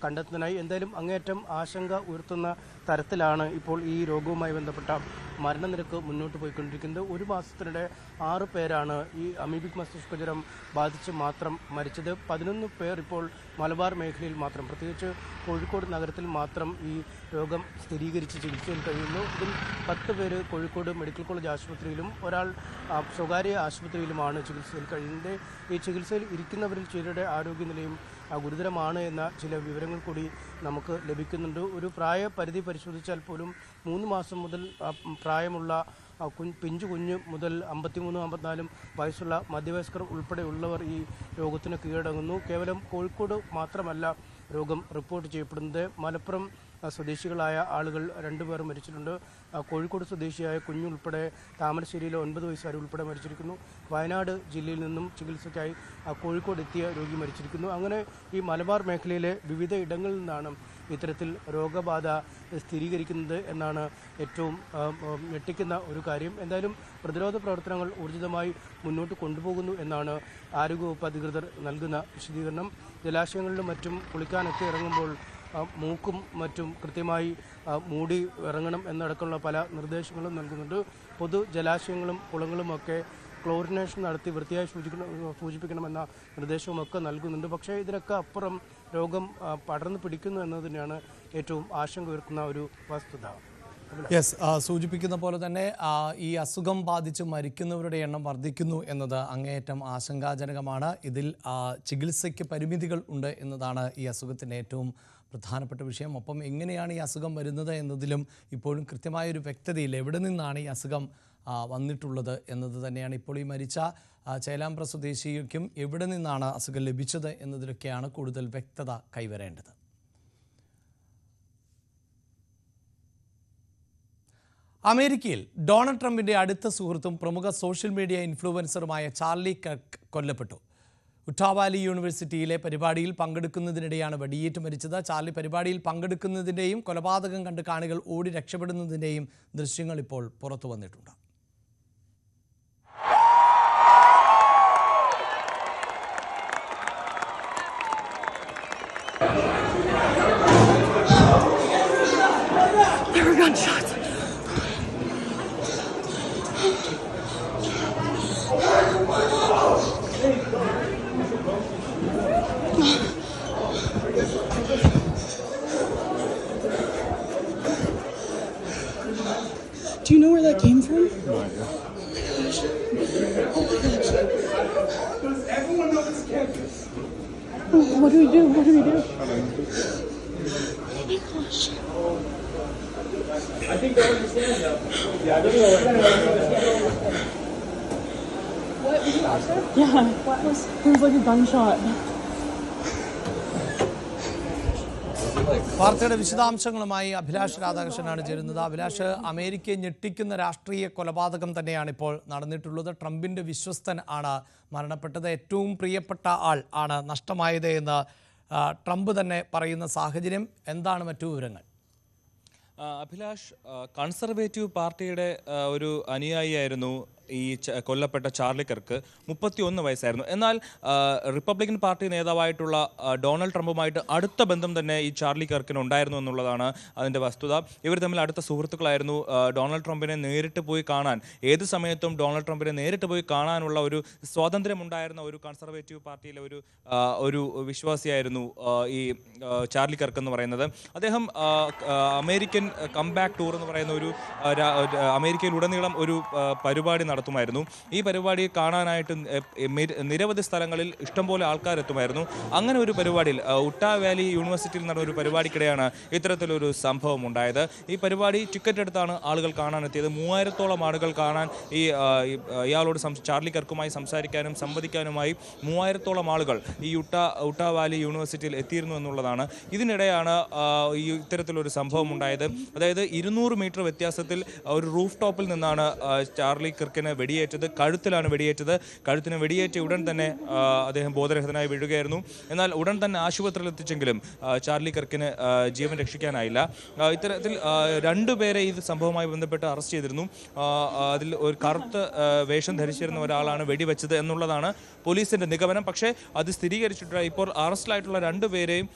കണ്ടെത്തുന്നതിനായി. എന്തായാലും അങ്ങേയറ്റം ആശങ്ക ഉയർത്തുന്ന തരത്തിലാണ് ഇപ്പോൾ ഈ രോഗവുമായി ബന്ധപ്പെട്ട മരണനിരക്ക് മുന്നോട്ട് പോയിക്കൊണ്ടിരിക്കുന്നത്. ഒരു മാസത്തിനിടെ 6 പേരാണ് ഈ അമീബിക് മസ്തിഷ്ക ജ്വരം ബാധിച്ച് മാത്രം മരിച്ചത്. 11 പേർ ഇപ്പോൾ മലബാർ മേഖലയിൽ മാത്രം, പ്രത്യേകിച്ച് കോഴിക്കോട് നഗരത്തിൽ മാത്രം ഈ രോഗം സ്ഥിരീകരിച്ച് ചികിത്സയിൽ കഴിയുന്നു. ഇതിൽ 10 പേര് കോഴിക്കോട് മെഡിക്കൽ കോളേജ് ആശുപത്രിയിലും ഒരാൾ സ്വകാര്യ ആശുപത്രിയിലുമാണ് ചികിത്സയിൽ കഴിയുന്നത്. ഈ ചികിത്സയിൽ ഇരിക്കുന്നവരിൽ ചിലരുടെ ആരോഗ്യനിലയും ഗുരുതരമാണ് എന്ന ചില വിവരങ്ങൾ കൂടി നമുക്ക് ലഭിക്കുന്നുണ്ട്. ഒരു പ്രായപരിധി പരിശോധിച്ചാൽ പോലും 3 മാസം മുതൽ പ്രായമുള്ള പിഞ്ചു കുഞ്ഞ് മുതൽ 53-54 വയസ്സുള്ള മധ്യവയസ്കർ ഉൾപ്പെടെയുള്ളവർ ഈ രോഗത്തിന് കീഴടങ്ങുന്നു. കേവലം കോഴിക്കോട് മാത്രമല്ല രോഗം റിപ്പോർട്ട് ചെയ്യപ്പെടുന്നത്. മലപ്പുറം സ്വദേശികളായ ആളുകൾ 2 പേർ മരിച്ചിട്ടുണ്ട്. കോഴിക്കോട് സ്വദേശിയായ കുഞ്ഞുൾപ്പെടെ താമരശ്ശേരിയിലെ 9 വയസ്സുകാർ ഉൾപ്പെടെ മരിച്ചിരിക്കുന്നു. വയനാട് ജില്ലയിൽ നിന്നും ചികിത്സയ്ക്കായി കോഴിക്കോട് എത്തിയ രോഗി മരിച്ചിരിക്കുന്നു. അങ്ങനെ ഈ മലബാർ മേഖലയിലെ വിവിധ ഇടങ്ങളിൽ നിന്നാണ് ഇത്തരത്തിൽ രോഗബാധ സ്ഥിരീകരിക്കുന്നത് എന്നാണ് ഏറ്റവും ഞെട്ടിക്കുന്ന ഒരു കാര്യം. എന്തായാലും പ്രതിരോധ പ്രവർത്തനങ്ങൾ ഊർജിതമായി മുന്നോട്ട് കൊണ്ടുപോകുന്നു എന്നാണ് ആരോഗ്യവകുപ്പ് അധികൃതർ നൽകുന്ന വിശദീകരണം. ജലാശയങ്ങളിലും മറ്റും കുളിക്കാനൊക്കെ ഇറങ്ങുമ്പോൾ മൂക്കും മറ്റും കൃത്യമായി മൂടി ഇറങ്ങണം എന്നടക്കമുള്ള പല നിർദ്ദേശങ്ങളും നൽകുന്നുണ്ട്. പൊതു ജലാശയങ്ങളും കുളങ്ങളുമൊക്കെ ക്ലോറിനേഷൻ നടത്തി വൃത്തിയായി സൂചിപ്പിക്കണമെന്ന നിർദ്ദേശവുമൊക്കെ നൽകുന്നുണ്ട്. പക്ഷേ ഇതിനൊക്കെ അപ്പുറം രോഗം പടർന്നു പിടിക്കുന്നു എന്നത് തന്നെയാണ് ഏറ്റവും ആശങ്ക ഉയർത്തുന്ന ഒരു വസ്തുത. സൂചിപ്പിക്കുന്ന പോലെ തന്നെ ഈ അസുഖം ബാധിച്ച് മരിക്കുന്നവരുടെ എണ്ണം വർദ്ധിക്കുന്നു എന്നത് അങ്ങേയറ്റം ആശങ്കാജനകമാണ്. ഇതിൽ ചികിത്സയ്ക്ക് പരിമിതികൾ ഉണ്ട് എന്നതാണ് ഈ അസുഖത്തിൻ്റെ ഏറ്റവും പ്രധാനപ്പെട്ട വിഷയം. ഒപ്പം എങ്ങനെയാണ് ഈ അസുഖം വരുന്നത് എന്നതിലും ഇപ്പോഴും കൃത്യമായൊരു വ്യക്തതയില്ല. എവിടെ നിന്നാണ് ഈ അസുഖം വന്നിട്ടുള്ളത് എന്നത് തന്നെയാണ് ഇപ്പോൾ ഈ മരിച്ച ചേലാമ്പ്ര സ്വദേശിക്കും എവിടെ നിന്നാണ് അസുഖം ലഭിച്ചത് എന്നതിലൊക്കെയാണ് കൂടുതൽ വ്യക്തത കൈവരേണ്ടത്. അമേരിക്കയിൽ ഡൊണാൾഡ് ട്രംപിന്റെ അടുത്ത സുഹൃത്തും പ്രമുഖ സോഷ്യൽ മീഡിയ ഇൻഫ്ലുവൻസറുമായ ചാർലി കർക്ക് കൊല്ലപ്പെട്ടു. ഉട്ടാവാലി യൂണിവേഴ്സിറ്റിയിലെ പരിപാടിയിൽ പങ്കെടുക്കുന്നതിനിടെയാണ് വെടിയേറ്റ് മരിച്ചത്. ചാർലി പരിപാടിയിൽ പങ്കെടുക്കുന്നതിൻ്റെയും കൊലപാതകം കണ്ട് കാണികൾ ഓടി രക്ഷപ്പെടുന്നതിൻ്റെയും ദൃശ്യങ്ങൾ ഇപ്പോൾ പുറത്തു വന്നിട്ടുണ്ട്. There were gunshots. Do you know where that came from? No idea. Oh my gosh. Does everyone know this campus? Oh, what do we do? What do we do? I don't know. Oh my gosh. I think they understand though. Yeah, I don't know. What? Was you out there? Yeah. What was? There was like a gunshot. വാർത്തയുടെ വിശദാംശങ്ങളുമായി അഭിലാഷ് രാധാകൃഷ്ണനാണ് ചേരുന്നത്. അഭിലാഷ്, അമേരിക്കയെ ഞെട്ടിക്കുന്ന രാഷ്ട്രീയ കൊലപാതകം തന്നെയാണ് ഇപ്പോൾ നടന്നിട്ടുള്ളത്. ട്രംപിന്റെ വിശ്വസ്തൻ ആണ് മരണപ്പെട്ടത്. ഏറ്റവും പ്രിയപ്പെട്ട ആൾ ആണ് നഷ്ടമായത് എന്ന് ട്രംപ് തന്നെ പറയുന്ന സാഹചര്യം. എന്താണ് മറ്റു വിവരങ്ങൾ? അഭിലാഷ്, കൺസർവേറ്റീവ് പാർട്ടിയുടെ ഒരു അനുയായിയായിരുന്നു ഈ കൊല്ലപ്പെട്ട ചാർലി കർക്ക്. 31 വയസ്സായിരുന്നു. എന്നാൽ റിപ്പബ്ലിക്കൻ പാർട്ടി നേതാവായിട്ടുള്ള ഡൊണാൾഡ് ട്രംപുമായിട്ട് അടുത്ത ബന്ധം തന്നെ ഈ ചാർലി കർക്കിന് ഉണ്ടായിരുന്നു എന്നുള്ളതാണ് അതിൻ്റെ വസ്തുത. ഇവർ തമ്മിൽ അടുത്ത സുഹൃത്തുക്കളായിരുന്നു. ഡൊണാൾഡ് ട്രംപിനെ നേരിട്ട് പോയി കാണാൻ, ഏത് സമയത്തും ഡൊണാൾഡ് ട്രംപിനെ നേരിട്ട് പോയി കാണാനുള്ള ഒരു സ്വാതന്ത്ര്യമുണ്ടായിരുന്ന ഒരു കൺസർവേറ്റീവ് പാർട്ടിയിലെ ഒരു വിശ്വാസിയായിരുന്നു ഈ ചാർലി കർക്ക് എന്ന് പറയുന്നത്. അദ്ദേഹം അമേരിക്കൻ കംബാക്ക് ടൂർ എന്ന് പറയുന്ന ഒരു അമേരിക്കയിലുടനീളം ഒരു പരിപാടി നടത്തുമായിരുന്നു. ഈ പരിപാടി കാണാനായിട്ട് നിരവധി സ്ഥലങ്ങളിൽ ഇഷ്ടംപോലെ ആൾക്കാരെത്തുമായിരുന്നു. അങ്ങനെ ഒരു പരിപാടിയിൽ ഉട്ടാ വാലി യൂണിവേഴ്സിറ്റിയിൽ നടന്ന ഒരു പരിപാടിക്കിടെയാണ് ഇത്തരത്തിലൊരു സംഭവം ഉണ്ടായത്. ഈ പരിപാടി ടിക്കറ്റ് എടുത്താണ് ആളുകൾ കാണാനെത്തിയത്. 3000-ഓളം ആളുകൾ കാണാൻ ഇയാളോട് ചാർലി കർക്കുമായി സംസാരിക്കാനും സംവദിക്കാനുമായി 3000-ഓളം ആളുകൾ ഈ ഉട്ടാ വാലി യൂണിവേഴ്സിറ്റിയിൽ എത്തിയിരുന്നു എന്നുള്ളതാണ്. ഇതിനിടെയാണ് ഇത്തരത്തിലൊരു സംഭവം ഉണ്ടായത്. അതായത് 200 മീറ്റർ വ്യത്യാസത്തിൽ ഒരു റൂഫ് ടോപ്പിൽ നിന്നാണ് ചാർലി കർക്കിന് വെടിയേറ്റത്. കഴുത്തിലാണ് വെടിയേറ്റത്. കഴുത്തിന് വെടിയേറ്റ ഉടൻ തന്നെ അദ്ദേഹം ബോധരഹിതനായി വീഴുകയായിരുന്നു. എന്നാൽ ഉടൻ തന്നെ ആശുപത്രിയിൽ എത്തിച്ചെങ്കിലും ചാർലി കർക്കിന് ജീവൻ രക്ഷിക്കാനായില്ല. ഇത്തരത്തിൽ 2 പേരെ ഈ സംഭവവുമായി ബന്ധപ്പെട്ട് അറസ്റ്റ് ചെയ്തിരുന്നു. അതിൽ ഒരു കറുത്ത വേഷം ധരിച്ചിരുന്ന ഒരാളാണ് വെടിവെച്ചത് എന്നുള്ളതാണ് പോലീസിന്റെ നിഗമനം. പക്ഷേ അത് സ്ഥിരീകരിച്ചിട്ടില്ല. ഇപ്പോൾ അറസ്റ്റിലായിട്ടുള്ള 2 പേരെയും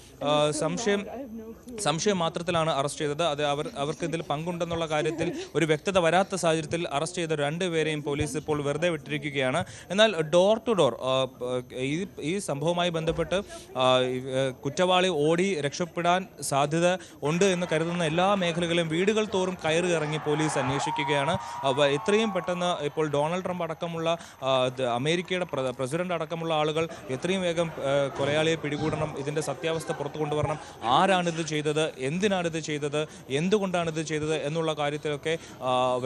സംശയം മാത്രത്തിലാണ് അറസ്റ്റ് ചെയ്തത്. അത് അവർക്ക് ഇതിൽ പങ്കുണ്ടെന്നുള്ള കാര്യത്തിൽ ഒരു വ്യക്തത വരാത്ത സാഹചര്യത്തിൽ അറസ്റ്റ് ചെയ്ത 2 പേരെയും പോലീസ് ഇപ്പോൾ വെറുതെ വിട്ടിരിക്കുകയാണ്. എന്നാൽ ഡോർ ടു ഡോർ ഈ സംഭവവുമായി ബന്ധപ്പെട്ട് കുറ്റവാളി ഓടി രക്ഷപ്പെടാൻ സാധ്യത ഉണ്ട് എന്ന് കരുതുന്ന എല്ലാ മേഖലകളിലും വീടുകൾ തോറും കയറി ഇറങ്ങി പോലീസ് അന്വേഷിക്കുകയാണ്. എത്രയും പെട്ടെന്ന് ഇപ്പോൾ ഡൊണാൾഡ് ട്രംപ് അടക്കമുള്ള അമേരിക്കയുടെ പ്രസിഡന്റ് അടക്കമുള്ള ആളുകൾ എത്രയും വേഗം കൊലയാളിയെ പിടികൂടണം. ഇതിൻ്റെ സത്യാവസ്ഥ പുറത്തു കൊണ്ടുവരണം. ആരാണിത് ചെയ്തത്, എന്തിനാണിത് ചെയ്തത്, എന്തുകൊണ്ടാണിത് ചെയ്തത് എന്നുള്ള കാര്യത്തിലൊക്കെ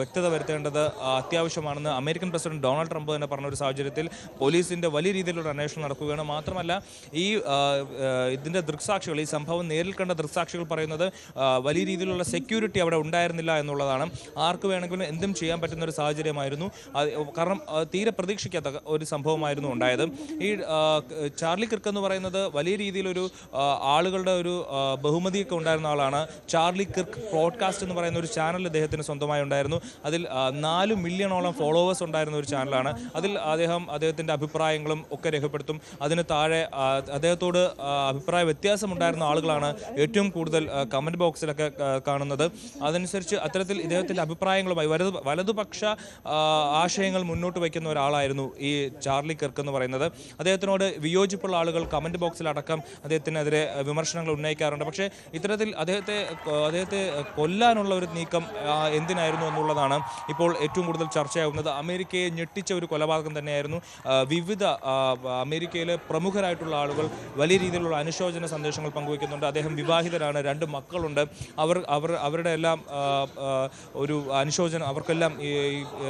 വ്യക്തത വരുത്തേണ്ടത് അത്യാവശ്യമാണെന്ന് അമേരിക്കൻ പ്രസിഡന്റ് ഡൊണാൾഡ് ട്രംപ് തന്നെ പറഞ്ഞ ഒരു സാഹചര്യത്തിൽ പോലീസിന്റെ വലിയ രീതിയിലുള്ള അന്വേഷണം നടക്കുകയാണ്. മാത്രമല്ല ഇതിന്റെ ദൃക്സാക്ഷികൾ, ഈ സംഭവം നേരിൽ കണ്ട ദൃക്സാക്ഷികൾ പറയുന്നത് വലിയ രീതിയിലുള്ള സെക്യൂരിറ്റി അവിടെ ഉണ്ടായിരുന്നില്ല എന്നുള്ളതാണ്. ആർക്ക് വേണമെങ്കിലും എന്തും ചെയ്യാൻ പറ്റുന്ന ഒരു സാഹചര്യമായിരുന്നു. കാരണം തീരെ പ്രതീക്ഷിക്കാത്ത ഒരു സംഭവമായിരുന്നു ഉണ്ടായത്. ഈ ചാർലി കിർക്ക് എന്ന് പറയുന്നത് വലിയ രീതിയിലൊരു ആളുകളുടെ ഒരു ബഹുമതിയൊക്കെ ഉണ്ടായിരുന്ന ആളാണ്. ചാർലി കിർക്ക് പോഡ്കാസ്റ്റ് എന്ന് പറയുന്ന ഒരു ചാനൽ അദ്ദേഹത്തിന് സ്വന്തമായി ഉണ്ടായിരുന്നു. അതിൽ 4 മില്യണോളം ഫോളോവേഴ്സ് ഫോളോവേഴ്സ് ഉണ്ടായിരുന്ന ഒരു ചാനലാണ്. അതിൽ അദ്ദേഹത്തിൻ്റെ അഭിപ്രായങ്ങളും ഒക്കെ രേഖപ്പെടുത്തും. അതിന് താഴെ അദ്ദേഹത്തോട് അഭിപ്രായ വ്യത്യാസമുണ്ടായിരുന്ന ആളുകളാണ് ഏറ്റവും കൂടുതൽ കമൻറ്റ് ബോക്സിലൊക്കെ കാണുന്നത്. അതനുസരിച്ച് അത്തരത്തിൽ ഇദ്ദേഹത്തിൻ്റെ അഭിപ്രായങ്ങളുമായി വലതുപക്ഷ ആശയങ്ങൾ മുന്നോട്ട് വയ്ക്കുന്ന ഒരാളായിരുന്നു ഈ ചാർലി കിർക്ക് എന്ന് പറയുന്നത്. അദ്ദേഹത്തിനോട് വിയോജിപ്പുള്ള ആളുകൾ കമൻറ്റ് ബോക്സിലടക്കം അദ്ദേഹത്തിനെതിരെ വിമർശനങ്ങൾ ഉന്നയിക്കാറുണ്ട്. പക്ഷേ ഇത്തരത്തിൽ അദ്ദേഹത്തെ കൊല്ലാനുള്ള ഒരു നീക്കം എന്തിനായിരുന്നു എന്നുള്ളതാണ് ഇപ്പോൾ ഏറ്റവും കൂടുതൽ ചർച്ചയാകുന്നത്. അമേരിക്കയെ ഞെട്ടിച്ച ഒരു കൊലപാതകം തന്നെയായിരുന്നു. വിവിധ അമേരിക്കയിലെ പ്രമുഖരായിട്ടുള്ള ആളുകൾ വലിയ രീതിയിലുള്ള അനുശോചന സന്ദേശങ്ങൾ പങ്കുവയ്ക്കുന്നുണ്ട്. അദ്ദേഹം വിവാഹിതരാണ്, 2 മക്കളുണ്ട്. അവരുടെ എല്ലാം ഒരു അനുശോചനം, അവർക്കെല്ലാം ഈ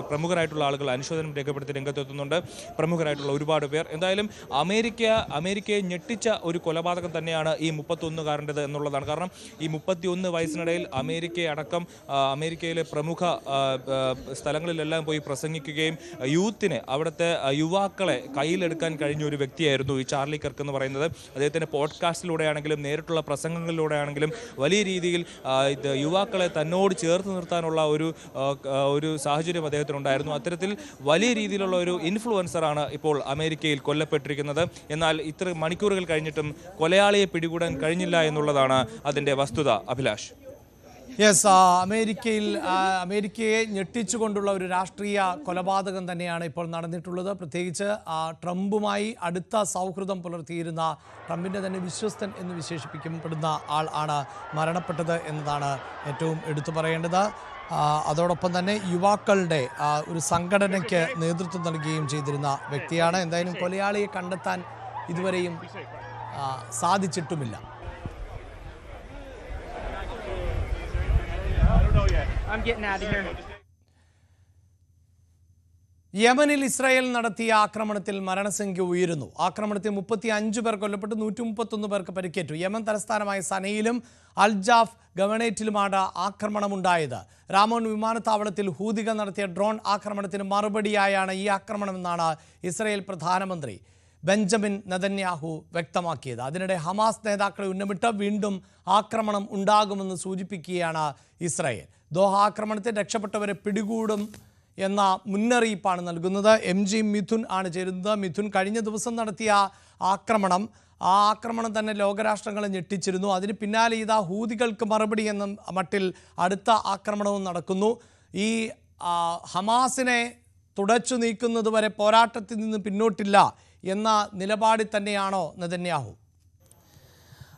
പ്രമുഖരായിട്ടുള്ള ആളുകൾ അനുശോചനം രേഖപ്പെടുത്തി രംഗത്തെത്തുന്നുണ്ട്. പ്രമുഖരായിട്ടുള്ള ഒരുപാട് പേർ. എന്തായാലും അമേരിക്കയെ ഞെട്ടിച്ച ഒരു കൊലപാതകം തന്നെയാണ് ഈ 31കാരൻ്റെത് എന്നുള്ളതാണ്. കാരണം ഈ 31 വയസ്സിനിടയിൽ അമേരിക്കയിലെ പ്രമുഖ സ്ഥലങ്ങളിലെല്ലാം പോയി പ്രസംഗിക്കുകയും യൂത്തിനെ, അവിടുത്തെ യുവാക്കളെ കയ്യിലെടുക്കാൻ കഴിഞ്ഞ ഒരു വ്യക്തിയായിരുന്നു ഈ ചാർലി കിർക്ക് എന്ന് പറയുന്നത്. അദ്ദേഹത്തിൻ്റെ പോഡ്കാസ്റ്റിലൂടെയാണെങ്കിലും നേരിട്ടുള്ള പ്രസംഗങ്ങളിലൂടെയാണെങ്കിലും വലിയ രീതിയിൽ യുവാക്കളെ തന്നോട് ചേർത്ത് നിർത്താനുള്ള ഒരു സാഹചര്യം അദ്ദേഹത്തിനുണ്ടായിരുന്നു. അത്തരത്തിൽ വലിയ രീതിയിലുള്ള ഒരു ഇൻഫ്ലുവൻസറാണ് ഇപ്പോൾ അമേരിക്കയിൽ കൊല്ലപ്പെട്ടിരിക്കുന്നത്. എന്നാൽ ഇത്ര മണിക്കൂറുകൾ കഴിഞ്ഞിട്ടും കൊലയാളിയെ പിടികൂടാൻ കഴിഞ്ഞില്ല എന്നുള്ളതാണ് അതിൻ്റെ വസ്തുത. അഭിലാഷ്. യെസ്, അമേരിക്കയെ ഞെട്ടിച്ചുകൊണ്ടുള്ള ഒരു രാഷ്ട്രീയ കൊലപാതകം തന്നെയാണ് ഇപ്പോൾ നടന്നിട്ടുള്ളത്. പ്രത്യേകിച്ച് ട്രംപുമായി അടുത്ത സൗഹൃദം പുലർത്തിയിരുന്ന, ട്രംപിൻ്റെ തന്നെ വിശ്വസ്തൻ എന്ന് വിശേഷിപ്പിക്കപ്പെടുന്ന ആൾ ആണ് മരണപ്പെട്ടത് എന്നതാണ് ഏറ്റവും എടുത്തു പറയേണ്ടത്. അതോടൊപ്പം തന്നെ യുവാക്കളുടെ ഒരു സംഘടനയ്ക്ക് നേതൃത്വം നൽകുകയും ചെയ്തിരുന്ന വ്യക്തിയാണ്. എന്തായാലും കൊലയാളിയെ കണ്ടെത്താൻ ഇതുവരെയും സാധിച്ചിട്ടുമില്ല. യമനിൽ ഇസ്രായേൽ നടത്തിയ ആക്രമണത്തിൽ മരണസംഖ്യ ഉയരുന്നു. ആക്രമണത്തിൽ 35 പേർ കൊല്ലപ്പെട്ടു, 131 പേർക്ക് പരിക്കേറ്റു. യമൻ തലസ്ഥാനമായ സനയിലും അൽജാഫ് ഗവർണേറ്റിലുമാണ് ആക്രമണമുണ്ടായത്. രാമോൺ വിമാനത്താവളത്തിൽ ഹൂതികൾ നടത്തിയ ഡ്രോൺ ആക്രമണത്തിന് മറുപടിയായാണ് ഈ ആക്രമണമെന്നാണ് ഇസ്രായേൽ പ്രധാനമന്ത്രി ബെഞ്ചമിൻ നെതന്യാഹു വ്യക്തമാക്കിയത്. അതിനിടെ ഹമാസ് നേതാക്കളെ ഉന്നമിട്ട് വീണ്ടും ആക്രമണം ഉണ്ടാകുമെന്ന് സൂചിപ്പിക്കുകയാണ് ഇസ്രായേൽ. ദോഹ ആക്രമണത്തിൽ രക്ഷപ്പെട്ടവരെ പിടികൂടും എന്ന മുന്നറിയിപ്പാണ് നൽകുന്നത്. MG മിഥുൻ ആണ് ചേരുന്നത്. മിഥുൻ, കഴിഞ്ഞ ദിവസം നടത്തിയ ആക്രമണം തന്നെ ലോകരാഷ്ട്രങ്ങളെ ഞെട്ടിച്ചിരുന്നു. അതിന് പിന്നാലെ ഇതാ ഹൂതികൾക്ക് മറുപടി എന്ന മട്ടിൽ അടുത്ത ആക്രമണവും നടക്കുന്നു. ഈ ഹമാസിനെ തുടച്ചു നീക്കുന്നതുവരെ പോരാട്ടത്തിൽ നിന്ന് പിന്നോട്ടില്ല എന്ന നിലപാടിൽ തന്നെയാണോ നെതന്യാഹു?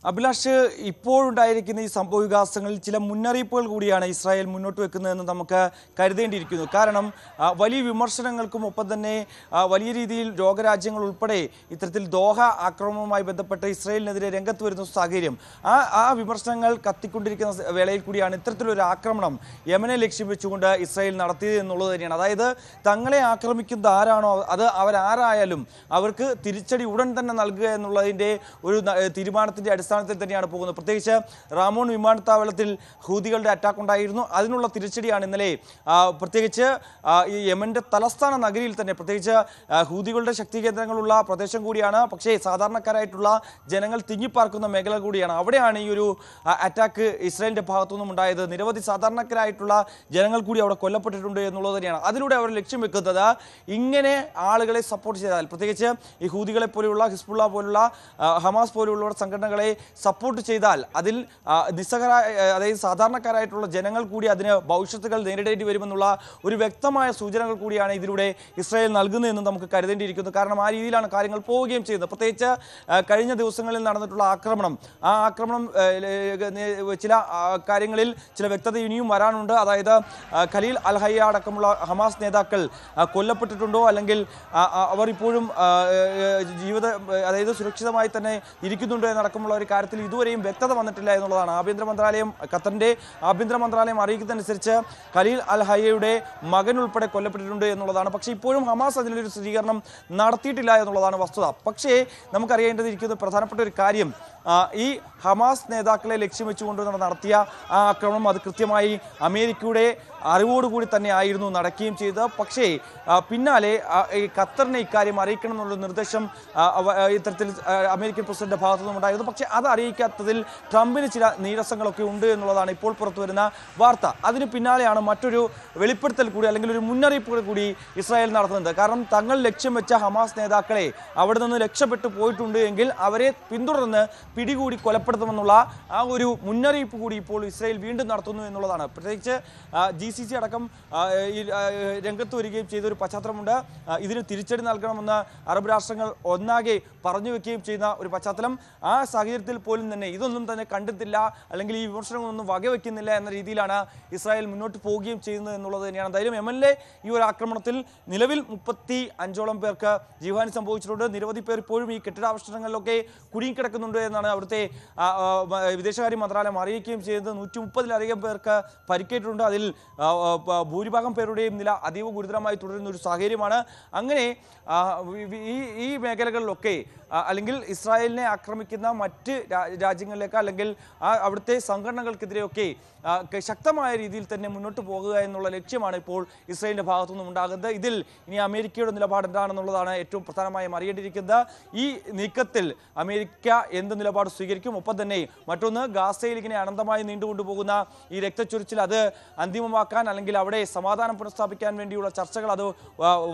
അഭിലാഷ്, ഇപ്പോഴുണ്ടായിരിക്കുന്ന ഈ സംഭവവികാസങ്ങളിൽ ചില മുന്നറിയിപ്പുകൾ കൂടിയാണ് ഇസ്രായേൽ മുന്നോട്ട് വെക്കുന്നതെന്ന് നമുക്ക് കരുതേണ്ടിയിരിക്കുന്നു. കാരണം വലിയ വിമർശനങ്ങൾക്കും ഒപ്പം തന്നെ വലിയ രീതിയിൽ ലോകരാജ്യങ്ങൾ ഉൾപ്പെടെ ഇത്തരത്തിൽ ദോഹ ആക്രമണവുമായി ബന്ധപ്പെട്ട് ഇസ്രായേലിനെതിരെ രംഗത്ത് വരുന്ന സാഹചര്യം, ആ വിമർശനങ്ങൾ കത്തിക്കൊണ്ടിരിക്കുന്ന വേളയിൽ കൂടിയാണ് ഇത്തരത്തിലൊരു ആക്രമണം യമനെ ലക്ഷ്യം വെച്ചുകൊണ്ട് ഇസ്രായേൽ നടത്തിയത് എന്നുള്ളത് തന്നെയാണ്. അതായത് തങ്ങളെ ആക്രമിക്കുന്നത് ആരാണോ അത് അവരാരായാലും അവർക്ക് തിരിച്ചടി ഉടൻ തന്നെ നൽകുക എന്നുള്ളതിൻ്റെ ഒരു തീരുമാനത്തിൻ്റെ അടിസ്ഥാനത്തിൽ തന്നെയാണ് പോകുന്നത്. പ്രത്യേകിച്ച് റാമോൺ വിമാനത്താവളത്തിൽ ഹൂതികളുടെ അറ്റാക്ക് ഉണ്ടായിരുന്നു. അതിനുള്ള തിരിച്ചടിയാണ് ഇന്നലെ പ്രത്യേകിച്ച് ഈ യമന്റെ തലസ്ഥാന നഗരിയിൽ തന്നെ, പ്രത്യേകിച്ച് ഹൂതികളുടെ ശക്തി കേന്ദ്രങ്ങളുള്ള പ്രദേശം കൂടിയാണ്. പക്ഷേ സാധാരണക്കാരായിട്ടുള്ള ജനങ്ങൾ തിങ്ങിപ്പാർക്കുന്ന മേഖല കൂടിയാണ്. അവിടെയാണ് ഈ ഒരു അറ്റാക്ക് ഇസ്രായേലിൻ്റെ ഭാഗത്തുനിന്നും ഉണ്ടായത്. നിരവധി സാധാരണക്കാരായിട്ടുള്ള ജനങ്ങൾ കൂടി അവിടെ കൊല്ലപ്പെട്ടിട്ടുണ്ട് എന്നുള്ളത് തന്നെയാണ്. അതിലൂടെ അവർ ലക്ഷ്യം വെക്കുന്നത് ഇങ്ങനെ ആളുകളെ സപ്പോർട്ട് ചെയ്താൽ, പ്രത്യേകിച്ച് ഈ ഹൂതികളെ പോലെയുള്ള, ഹിസ്ബുള്ള പോലുള്ള, ഹമാസ് പോലുള്ള സംഘടനകളെ സപ്പോർട്ട് ചെയ്താൽ അതിൽ അതായത് സാധാരണക്കാരായിട്ടുള്ള ജനങ്ങൾ കൂടി അതിന് ഭവിഷ്യത്തുകൾ നേരിടേണ്ടി വരുമെന്നുള്ള ഒരു വ്യക്തമായ സൂചനകൾ കൂടിയാണ് ഇതിലൂടെ ഇസ്രായേൽ നൽകുന്നതെന്ന് നമുക്ക് കരുതേണ്ടിയിരിക്കുന്നു. കാരണം ആ രീതിയിലാണ് കാര്യങ്ങൾ പോവുകയും ചെയ്യുന്നത്. പ്രത്യേകിച്ച് കഴിഞ്ഞ ദിവസങ്ങളിൽ നടന്നിട്ടുള്ള ആക്രമണം ചില കാര്യങ്ങളിൽ ചില വ്യക്തത ഇനിയും വരാനുണ്ട്. അതായത് ഖലീൽ അൽ ഹയ്യ അടക്കമുള്ള ഹമാസ് നേതാക്കൾ കൊല്ലപ്പെട്ടിട്ടുണ്ടോ, അല്ലെങ്കിൽ അവർ ഇപ്പോഴും അതായത് സുരക്ഷിതമായി തന്നെ ഇരിക്കുന്നുണ്ടോ എന്നടക്കമുള്ള ഒരു കാര്യത്തിൽ ഇതുവരെയും വ്യക്തത വന്നിട്ടില്ല എന്നുള്ളതാണ് ഖത്തറിന്റെ ആഭ്യന്തര മന്ത്രാലയം അറിയിക്കുന്നതനുസരിച്ച് ഖലീൽ അൽ ഹയ്യയുടെ മകൻ ഉൾപ്പെടെ കൊല്ലപ്പെട്ടിട്ടുണ്ട് എന്നുള്ളതാണ്. പക്ഷേ ഇപ്പോഴും ഹമാസ് അതിലൊരു സ്ഥിരീകരണം നടത്തിയിട്ടില്ല എന്നുള്ളതാണ് വസ്തുത. പക്ഷേ നമുക്കറിയേണ്ടതിരിക്കുന്ന പ്രധാനപ്പെട്ട ഒരു കാര്യം, ഈ ഹമാസ് നേതാക്കളെ ലക്ഷ്യം വെച്ചുകൊണ്ട് നടത്തിയ ആ ആക്രമണം അത് കൃത്യമായി അമേരിക്കയുടെ അറിവോടുകൂടി തന്നെ ആയിരുന്നു നടക്കുകയും ചെയ്തത്. പക്ഷേ പിന്നാലെ ഈ ഖത്തറിനെ ഇക്കാര്യം അറിയിക്കണം എന്നുള്ള നിർദ്ദേശം ഇത്തരത്തിൽ അമേരിക്കൻ പ്രസിഡന്റിന്റെ ഭാഗത്തു നിന്നുണ്ടായിരുന്നു. പക്ഷേ അത് അറിയിക്കാത്തതിൽ ട്രംപിന് ചില നീരസങ്ങളൊക്കെ ഉണ്ട് എന്നുള്ളതാണ് ഇപ്പോൾ പുറത്തു വരുന്ന വാർത്ത. അതിന് പിന്നാലെയാണ് മറ്റൊരു വെളിപ്പെടുത്തൽ കൂടി അല്ലെങ്കിൽ ഒരു മുന്നറിയിപ്പ് കൂടി ഇസ്രായേൽ നടത്തുന്നത്. കാരണം തങ്ങൾ ലക്ഷ്യം വെച്ച ഹമാസ് നേതാക്കളെ അവിടെ നിന്ന് രക്ഷപ്പെട്ടു പോയിട്ടുണ്ട് എങ്കിൽ അവരെ പിന്തുടർന്ന് പിടികൂടി കൊലപ്പെടുത്തുമെന്നുള്ള ആ ഒരു മുന്നറിയിപ്പ് കൂടി ഇപ്പോൾ ഇസ്രായേൽ വീണ്ടും നടത്തുന്നു എന്നുള്ളതാണ്. പ്രത്യേകിച്ച് GCC അടക്കം രംഗത്ത് വരികയും ചെയ്ത ഒരു പശ്ചാത്തലമുണ്ട്. ഇതിന് തിരിച്ചടി നൽകണമെന്ന് അറബ് രാഷ്ട്രങ്ങൾ ഒന്നാകെ പറഞ്ഞു വെക്കുകയും ചെയ്യുന്ന ഒരു പശ്ചാത്തലം. ആ സാഹചര്യത്തിൽ പോലും തന്നെ ഇതൊന്നും തന്നെ കണ്ടെത്തില്ല അല്ലെങ്കിൽ ഈ വിമർശനങ്ങളൊന്നും വകവെക്കുന്നില്ല എന്ന രീതിയിലാണ് ഇസ്രായേൽ മുന്നോട്ട് പോവുകയും ചെയ്യുന്നത് എന്നുള്ളത് തന്നെയാണ്. എന്തായാലും യമനിലെ ഈ ഒരു ആക്രമണത്തിൽ നിലവിൽ 35ഓളം പേർക്ക് ജീവഹാനി സംഭവിച്ചിട്ടുണ്ട്. നിരവധി പേർ ഇപ്പോഴും ഈ കെട്ടിടാവശിഷ്ടങ്ങളിലൊക്കെ കുടുങ്ങിക്കിടക്കുന്നുണ്ട് എന്നാണ് അവിടുത്തെ വിദേശകാര്യ മന്ത്രാലയം അറിയിക്കുകയും ചെയ്തത്. 130-ലധികം പേർക്ക് പരിക്കേറ്റിട്ടുണ്ട്. അതിൽ ഭൂരിഭാഗം പേരുടെയും നില അതീവ ഗുരുതരമായി തുടരുന്ന ഒരു സാഹചര്യമാണ്. അങ്ങനെ ഈ മേഖലകളിലൊക്കെ അല്ലെങ്കിൽ ഇസ്രായേലിനെ ആക്രമിക്കുന്ന മറ്റ് രാജ്യങ്ങളിലേക്ക് അല്ലെങ്കിൽ അവിടുത്തെ സംഘടനകൾക്കെതിരെയൊക്കെ ശക്തമായ രീതിയിൽ തന്നെ മുന്നോട്ട് പോകുക എന്നുള്ള ലക്ഷ്യമാണ് ഇപ്പോൾ ഇസ്രായേലിൻ്റെ ഭാഗത്തു നിന്നും ഉണ്ടാകുന്നത്. ഇതിൽ ഇനി അമേരിക്കയുടെ നിലപാട് എന്താണെന്നുള്ളതാണ് ഏറ്റവും പ്രധാനമായും അറിയേണ്ടിയിരിക്കുന്നത്. ഈ നീക്കത്തിൽ അമേരിക്ക എന്ത് നിലപാട് സ്വീകരിക്കും? ഒപ്പം തന്നെ മറ്റൊന്ന്, ഗാസയിൽ ഇങ്ങനെ അനന്തമായി നീണ്ടുകൊണ്ടുപോകുന്ന ഈ രക്തച്ചൊരിച്ചിൽ അത് അന്തിമമാക്കാൻ അല്ലെങ്കിൽ അവിടെ സമാധാനം പുനഃസ്ഥാപിക്കാൻ വേണ്ടിയുള്ള ചർച്ചകൾ അത്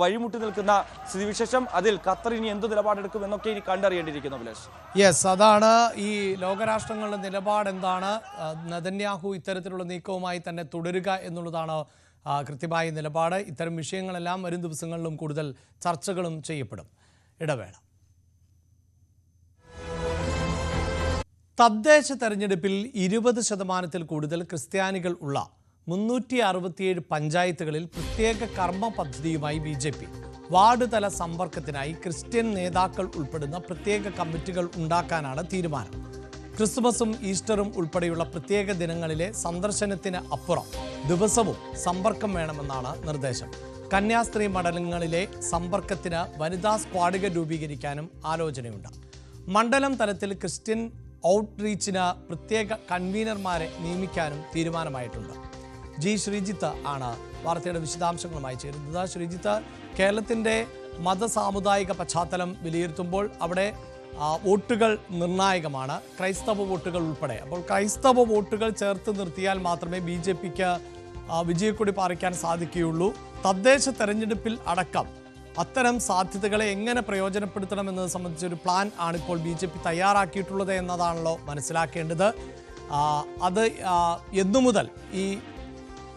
വഴിമുട്ടി നിൽക്കുന്ന സ്ഥിതിവിശേഷം. അതിൽ ഖത്തർ ഇനി എന്ത് നിലപാടെടുക്കും എന്നൊക്കെ ഇനി കണ്ടറിയേണ്ടിയിരിക്കുന്നു. അഭിലാഷ്, യെസ്, അതാണ് ഈ ലോകരാഷ്ട്രങ്ങളുടെ നിലപാട് എന്താണ്. നെതന്യാഹു ഇത്തരത്തിലുള്ള നീക്കവുമായി തന്നെ തുടരുക എന്നുള്ളതാണ് കൃത്യമായ നിലപാട്. ഇത്തരം വിഷയങ്ങളെല്ലാം വരും ദിവസങ്ങളിലും കൂടുതൽ ചർച്ചകളും ചെയ്യപ്പെടും. ഇടവേള. തദ്ദേശ തെരഞ്ഞെടുപ്പിൽ 20% കൂടുതൽ ക്രിസ്ത്യാനികൾ ഉള്ള 367 പഞ്ചായത്തുകളിൽ പ്രത്യേക കർമ്മ പദ്ധതിയുമായി BJP. വാർഡ് തല സമ്പർക്കത്തിനായി ക്രിസ്ത്യൻ നേതാക്കൾ ഉൾപ്പെടുന്ന പ്രത്യേക കമ്മിറ്റികൾ ഉണ്ടാക്കാനാണ് തീരുമാനം. ക്രിസ്തുമസും ഈസ്റ്ററും ഉൾപ്പെടെയുള്ള പ്രത്യേക ദിനങ്ങളിലെ സന്ദർശനത്തിന് അപ്പുറം ദിവസവും സമ്പർക്കം വേണമെന്നാണ് നിർദ്ദേശം. കന്യാസ്ത്രീ മണ്ഡലങ്ങളിലെ സമ്പർക്കത്തിന് വനിതാ സ്ക്വാഡുകൾ രൂപീകരിക്കാനും ആലോചനയുണ്ട്. മണ്ഡലം തലത്തിൽ ക്രിസ്ത്യൻ ഔട്ട്റീച്ചിന് പ്രത്യേക കൺവീനർമാരെ നിയമിക്കാനും തീരുമാനമായിട്ടുണ്ട്. ശ്രീജിത്ത് ആണ് വാർത്തയുടെ വിശദാംശങ്ങളുമായി ചേരുന്നത്. ശ്രീജിത്ത്, കേരളത്തിൻ്റെ മതസാമുദായിക പശ്ചാത്തലം വിലയിരുത്തുമ്പോൾ അവിടെ വോട്ടുകൾ നിർണായകമാണ്, ക്രൈസ്തവ വോട്ടുകൾ ഉൾപ്പെടെ. അപ്പോൾ ക്രൈസ്തവ വോട്ടുകൾ ചേർത്ത് നിർത്തിയാൽ മാത്രമേ BJPക്ക് വിജയക്കൊടി പാറിക്കാൻ സാധിക്കുകയുള്ളൂ. തദ്ദേശ തെരഞ്ഞെടുപ്പിൽ അടക്കം അത്തരം സാധ്യതകളെ എങ്ങനെ പ്രയോജനപ്പെടുത്തണമെന്നത് സംബന്ധിച്ചൊരു പ്ലാൻ ആണിപ്പോൾ BJP തയ്യാറാക്കിയിട്ടുള്ളത് എന്നതാണല്ലോ മനസ്സിലാക്കേണ്ടത്. അത് എന്നു മുതൽ ഈ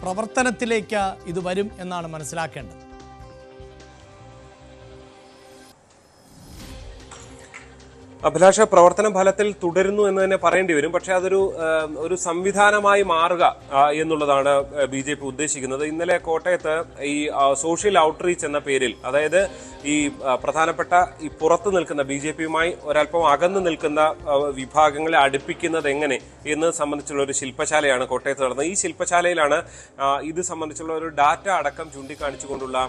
പ്രവർത്തനത്തിലേക്ക് ഇത് വരും എന്നാണ് മനസ്സിലാക്കേണ്ടത്. അഭിലാഷ, പ്രവർത്തനം ഫലത്തിൽ തുടരുന്നു എന്ന് തന്നെ പറയേണ്ടി വരും. പക്ഷെ അതൊരു സംവിധാനമായി മാറുക എന്നുള്ളതാണ് BJP ഉദ്ദേശിക്കുന്നത്. ഇന്നലെ കോട്ടയത്ത് ഈ സോഷ്യൽ ഔട്ട്റീച്ച് എന്ന പേരിൽ, അതായത് ഈ പ്രധാനപ്പെട്ട ഈ പുറത്തു നിൽക്കുന്ന BJPയുമായി ഒരല്പം അകന്നു നിൽക്കുന്ന വിഭാഗങ്ങളെ അടുപ്പിക്കുന്നത് എങ്ങനെ എന്ന് സംബന്ധിച്ചുള്ള ഒരു ശില്പശാലയാണ് കോട്ടയത്ത് നടന്നത്. ഈ ശില്പശാലയിലാണ് ഇത് സംബന്ധിച്ചുള്ള ഒരു ഡാറ്റ അടക്കം ചൂണ്ടിക്കാണിച്ചുകൊണ്ടുള്ള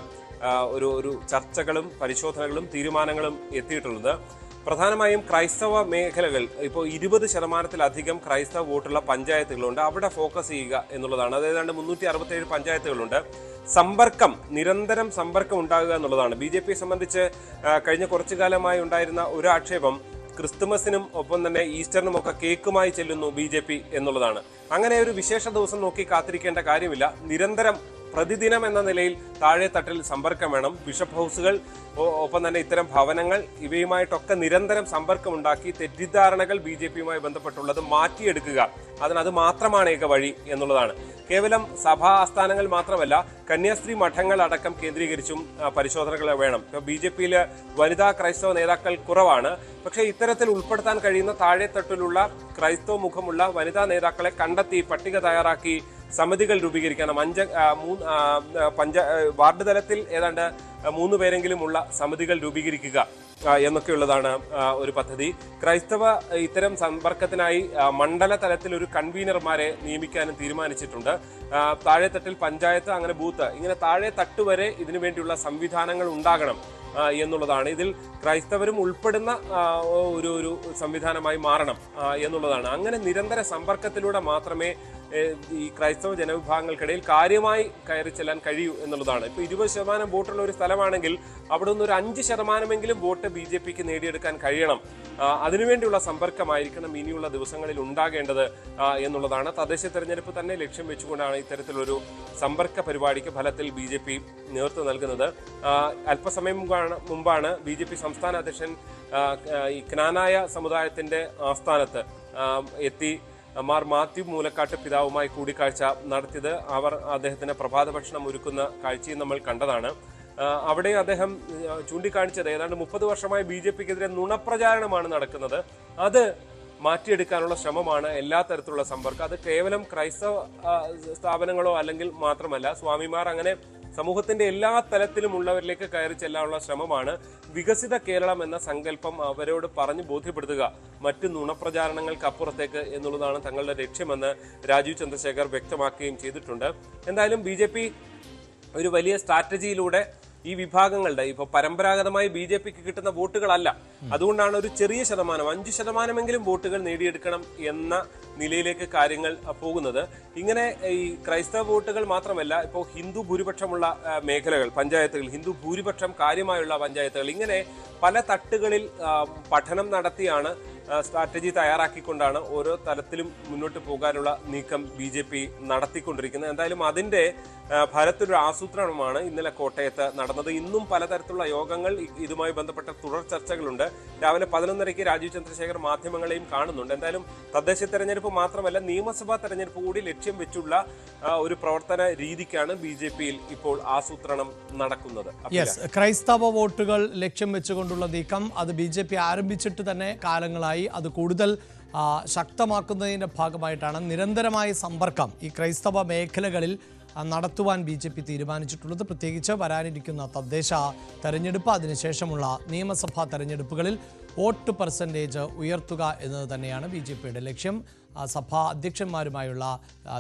ഒരു ചർച്ചകളും പരിശോധനകളും തീരുമാനങ്ങളും എത്തിയിട്ടുള്ളത്. പ്രധാനമായും ക്രൈസ്തവ മേഖലകൾ, ഇപ്പോൾ 20%-ലധികം ക്രൈസ്തവ വോട്ടുള്ള പഞ്ചായത്തുകളുണ്ട്. അവിടെ ഫോക്കസ് ചെയ്യുക എന്നുള്ളതാണ്. അതായത് 367 പഞ്ചായത്തുകളുണ്ട്. സമ്പർക്കം, നിരന്തരം സമ്പർക്കം ഉണ്ടാകുക എന്നുള്ളതാണ്. BJPയെ സംബന്ധിച്ച് കഴിഞ്ഞ കുറച്ചു കാലമായി ഉണ്ടായിരുന്ന ഒരു ആക്ഷേപം ക്രിസ്തുമസിനും ഒപ്പം തന്നെ ഈസ്റ്ററിനും ഒക്കെ കേക്കുമായി ചെല്ലുന്നു BJP എന്നുള്ളതാണ്. അങ്ങനെ ഒരു വിശേഷ ദിവസം നോക്കി കാത്തിരിക്കേണ്ട കാര്യമില്ല. നിരന്തരം പ്രതിദിനം എന്ന നിലയിൽ താഴെ തട്ടിൽ സമ്പർക്കം വേണം. ബിഷപ്പ് ഹൗസുകൾ, ഒപ്പം തന്നെ ഇത്തരം ഭവനങ്ങൾ, ഇവയുമായിട്ടൊക്കെ നിരന്തരം സമ്പർക്കമുണ്ടാക്കി തെറ്റിദ്ധാരണകൾ BJPയുമായി ബന്ധപ്പെട്ടുള്ളത് മാറ്റിയെടുക്കുക. അത് മാത്രമാണ് ഏക വഴി എന്നുള്ളതാണ്. കേവലം സഭാ ആസ്ഥാനങ്ങൾ മാത്രമല്ല, കന്യാസ്ത്രീ മഠങ്ങൾ അടക്കം കേന്ദ്രീകരിച്ചും പരിശോധനകൾ വേണം. ഇപ്പോൾ BJPയിൽ വനിതാ ക്രൈസ്തവ നേതാക്കൾ കുറവാണ്. പക്ഷേ ഇത്തരത്തിൽ ഉൾപ്പെടുത്താൻ കഴിയുന്ന താഴെത്തട്ടിലുള്ള ക്രൈസ്തവ മുഖമുള്ള വനിതാ നേതാക്കളെ കണ്ടെത്തി പട്ടിക തയ്യാറാക്കി സമിതികൾ രൂപീകരിക്കണം. വാർഡ് തലത്തിൽ ഏതാണ്ട് 3 പേരെങ്കിലുമുള്ള സമിതികൾ രൂപീകരിക്കുക എന്നൊക്കെയുള്ളതാണ് ഒരു പദ്ധതി. ക്രൈസ്തവ ഇത്തരം സമ്പർക്കത്തിനായി മണ്ഡല തലത്തിൽ ഒരു കൺവീനർമാരെ നിയമിക്കാനും തീരുമാനിച്ചിട്ടുണ്ട്. താഴെത്തട്ടിൽ പഞ്ചായത്ത്, അങ്ങനെ ബൂത്ത്, ഇങ്ങനെ താഴെ തട്ട് വരെ ഇതിനു വേണ്ടിയുള്ള സംവിധാനങ്ങൾ ഉണ്ടാകണം. എന്നുള്ളതാണ്. ഇതിൽ ക്രൈസ്തവരും ഉൾപ്പെടുന്ന ഒരു സംവിധാനമായി മാറണം എന്നുള്ളതാണ്. അങ്ങനെ നിരന്തര സമ്പർക്കത്തിലൂടെ മാത്രമേ ഈ ക്രൈസ്തവ ജനവിഭാഗങ്ങൾക്കിടയിൽ കാര്യമായി കയറി ചെല്ലാൻ കഴിയൂ എന്നുള്ളതാണ്. ഇപ്പോൾ 20% വോട്ടുള്ള ഒരു സ്ഥലമാണെങ്കിൽ അവിടെ നിന്ന് ഒരു 5% വോട്ട് BJPക്ക് നേടിയെടുക്കാൻ കഴിയണം. അതിനുവേണ്ടിയുള്ള സമ്പർക്കമായിരിക്കണം ഇനിയുള്ള ദിവസങ്ങളിൽ ഉണ്ടാകേണ്ടത് എന്നുള്ളതാണ്. തദ്ദേശ തെരഞ്ഞെടുപ്പ് തന്നെ ലക്ഷ്യം വെച്ചുകൊണ്ടാണ് ഇത്തരത്തിലൊരു സമ്പർക്ക പരിപാടിക്ക് ഫലത്തിൽ BJP നേതൃത്വം നൽകുന്നത്. അല്പസമയം മുമ്പാണ് BJP സംസ്ഥാന അധ്യക്ഷൻ ഈ ക്നാനായ സമുദായത്തിന്റെ ആസ്ഥാനത്ത് എത്തി മാർ മാത്യു മൂലക്കാട്ട് പിതാവുമായി കൂടിക്കാഴ്ച നടത്തിയത്. അദ്ദേഹത്തിന് പ്രഭാത ഭക്ഷണം ഒരുക്കുന്ന കാഴ്ചയും നമ്മൾ കണ്ടതാണ്. അവിടെ അദ്ദേഹം ചൂണ്ടിക്കാണിച്ചത് ഏതാണ്ട് 30 വർഷമായി BJPക്കെതിരെ നുണപ്രചാരണമാണ് നടക്കുന്നത്. അത് മാറ്റിയെടുക്കാനുള്ള ശ്രമമാണ് എല്ലാ തരത്തിലുള്ള സമ്പർക്കം. അത് കേവലം ക്രൈസ്തവ സ്ഥാപനങ്ങളോ അല്ലെങ്കിൽ മാത്രമല്ല, സ്വാമിമാർ അങ്ങനെ സമൂഹത്തിന്റെ എല്ലാ തലത്തിലും ഉള്ളവരിലേക്ക് കയറി ചെല്ലാനുള്ള ശ്രമമാണ്. വികസിത കേരളം എന്ന സങ്കല്പം അവരോട് പറഞ്ഞു ബോധ്യപ്പെടുത്തുക, മറ്റു നുണപ്രചാരണങ്ങൾക്ക് അപ്പുറത്തേക്ക് എന്നുള്ളതാണ് തങ്ങളുടെ ലക്ഷ്യമെന്ന് രാജീവ് ചന്ദ്രശേഖർ വ്യക്തമാക്കുകയും ചെയ്തിട്ടുണ്ട്. എന്തായാലും BJP ഒരു വലിയ സ്ട്രാറ്റജിയിലൂടെ ഈ വിഭാഗങ്ങളുടെ ഇപ്പോൾ പരമ്പരാഗതമായി BJPക്ക് കിട്ടുന്ന വോട്ടുകളല്ല, അതുകൊണ്ടാണ് ഒരു ചെറിയ ശതമാനം 5% വോട്ടുകൾ നേടിയെടുക്കണം എന്ന നിലയിലേക്ക് കാര്യങ്ങൾ പോകുന്നത്. ഇങ്ങനെ ഈ ക്രൈസ്തവ വോട്ടുകൾ മാത്രമല്ല, ഇപ്പോൾ ഹിന്ദു ഭൂരിപക്ഷമുള്ള മേഖലകൾ, പഞ്ചായത്തുകൾ, ഹിന്ദു ഭൂരിപക്ഷം കാര്യമായുള്ള പഞ്ചായത്തുകൾ, ഇങ്ങനെ പല തട്ടുകളിൽ പഠനം നടത്തിയാണ് സ്ട്രാറ്റജി തയ്യാറാക്കിക്കൊണ്ടാണ് ഓരോ തലത്തിലും മുന്നോട്ട് പോകാനുള്ള നീക്കം BJP നടത്തിക്കൊണ്ടിരിക്കുന്നത്. എന്തായാലും അതിന്റെ ഫലത്തിലൊരു ആസൂത്രണമാണ് ഇന്നലെ കോട്ടയത്ത് നടന്നത്. ഇന്നും പലതരത്തിലുള്ള യോഗങ്ങൾ, ഇതുമായി ബന്ധപ്പെട്ട തുടർ ചർച്ചകളുണ്ട്. രാവിലെ 11:30 രാജീവ് ചന്ദ്രശേഖർ മാധ്യമങ്ങളെയും കാണുന്നുണ്ട്. എന്തായാലും തദ്ദേശ തെരഞ്ഞെടുപ്പ് മാത്രമല്ല, നിയമസഭാ തെരഞ്ഞെടുപ്പ് കൂടി ലക്ഷ്യം വെച്ചുള്ള ഒരു പ്രവർത്തന രീതിക്കാണ് BJPയിൽ ഇപ്പോൾ ആസൂത്രണം നടക്കുന്നത്. ക്രൈസ്തവ വോട്ടുകൾ ലക്ഷ്യം വെച്ചുകൊണ്ടുള്ള നീക്കം അത് BJP ആരംഭിച്ചിട്ട് തന്നെ കാലങ്ങളായി. അത് കൂടുതൽ ശക്തമാക്കുന്നതിന്റെ ഭാഗമായിട്ടാണ് നിരന്തരമായ സമ്പർക്കം ഈ ക്രൈസ്തവ മേഖലകളിൽ നടത്തുവാൻ BJP തീരുമാനിച്ചിട്ടുള്ളത്. പ്രത്യേകിച്ച് വരാനിരിക്കുന്ന തദ്ദേശ തെരഞ്ഞെടുപ്പ്, അതിനുശേഷമുള്ള നിയമസഭാ തെരഞ്ഞെടുപ്പുകളിൽ വോട്ട് പെർസെൻറ്റേജ് ഉയർത്തുക എന്നത് തന്നെയാണ് BJPയുടെ ലക്ഷ്യം. സഭാ അധ്യക്ഷന്മാരുമായുള്ള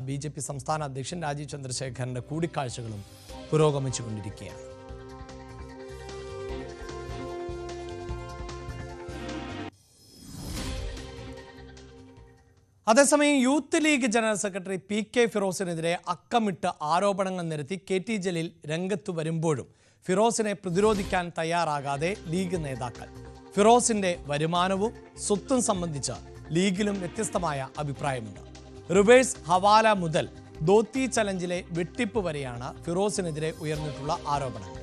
BJP സംസ്ഥാന അധ്യക്ഷൻ രാജീവ് ചന്ദ്രശേഖറിന്റെ കൂടിക്കാഴ്ചകളും പുരോഗമിച്ചുകൊണ്ടിരിക്കുകയാണ്. അതേസമയം youth league general secretary PK ഫിറോസിനെതിരെ അക്കമിട്ട് ആരോപണങ്ങൾ നിരത്തി KT ജലീൽ രംഗത്തു വരുമ്പോഴും ഫിറോസിനെ പ്രതിരോധിക്കാൻ തയ്യാറാകാതെ ലീഗ് നേതാക്കൾ. ഫിറോസിന്റെ വരുമാനവും സ്വത്തും സംബന്ധിച്ച് ലീഗിലും വ്യത്യസ്തമായ അഭിപ്രായമുണ്ട്. റിവേഴ്സ് ഹവാല മുതൽ ധോത്തി ചലഞ്ചിലെ വെട്ടിപ്പ് വരെയാണ് ഫിറോസിനെതിരെ ഉയർന്നിട്ടുള്ള ആരോപണങ്ങൾ.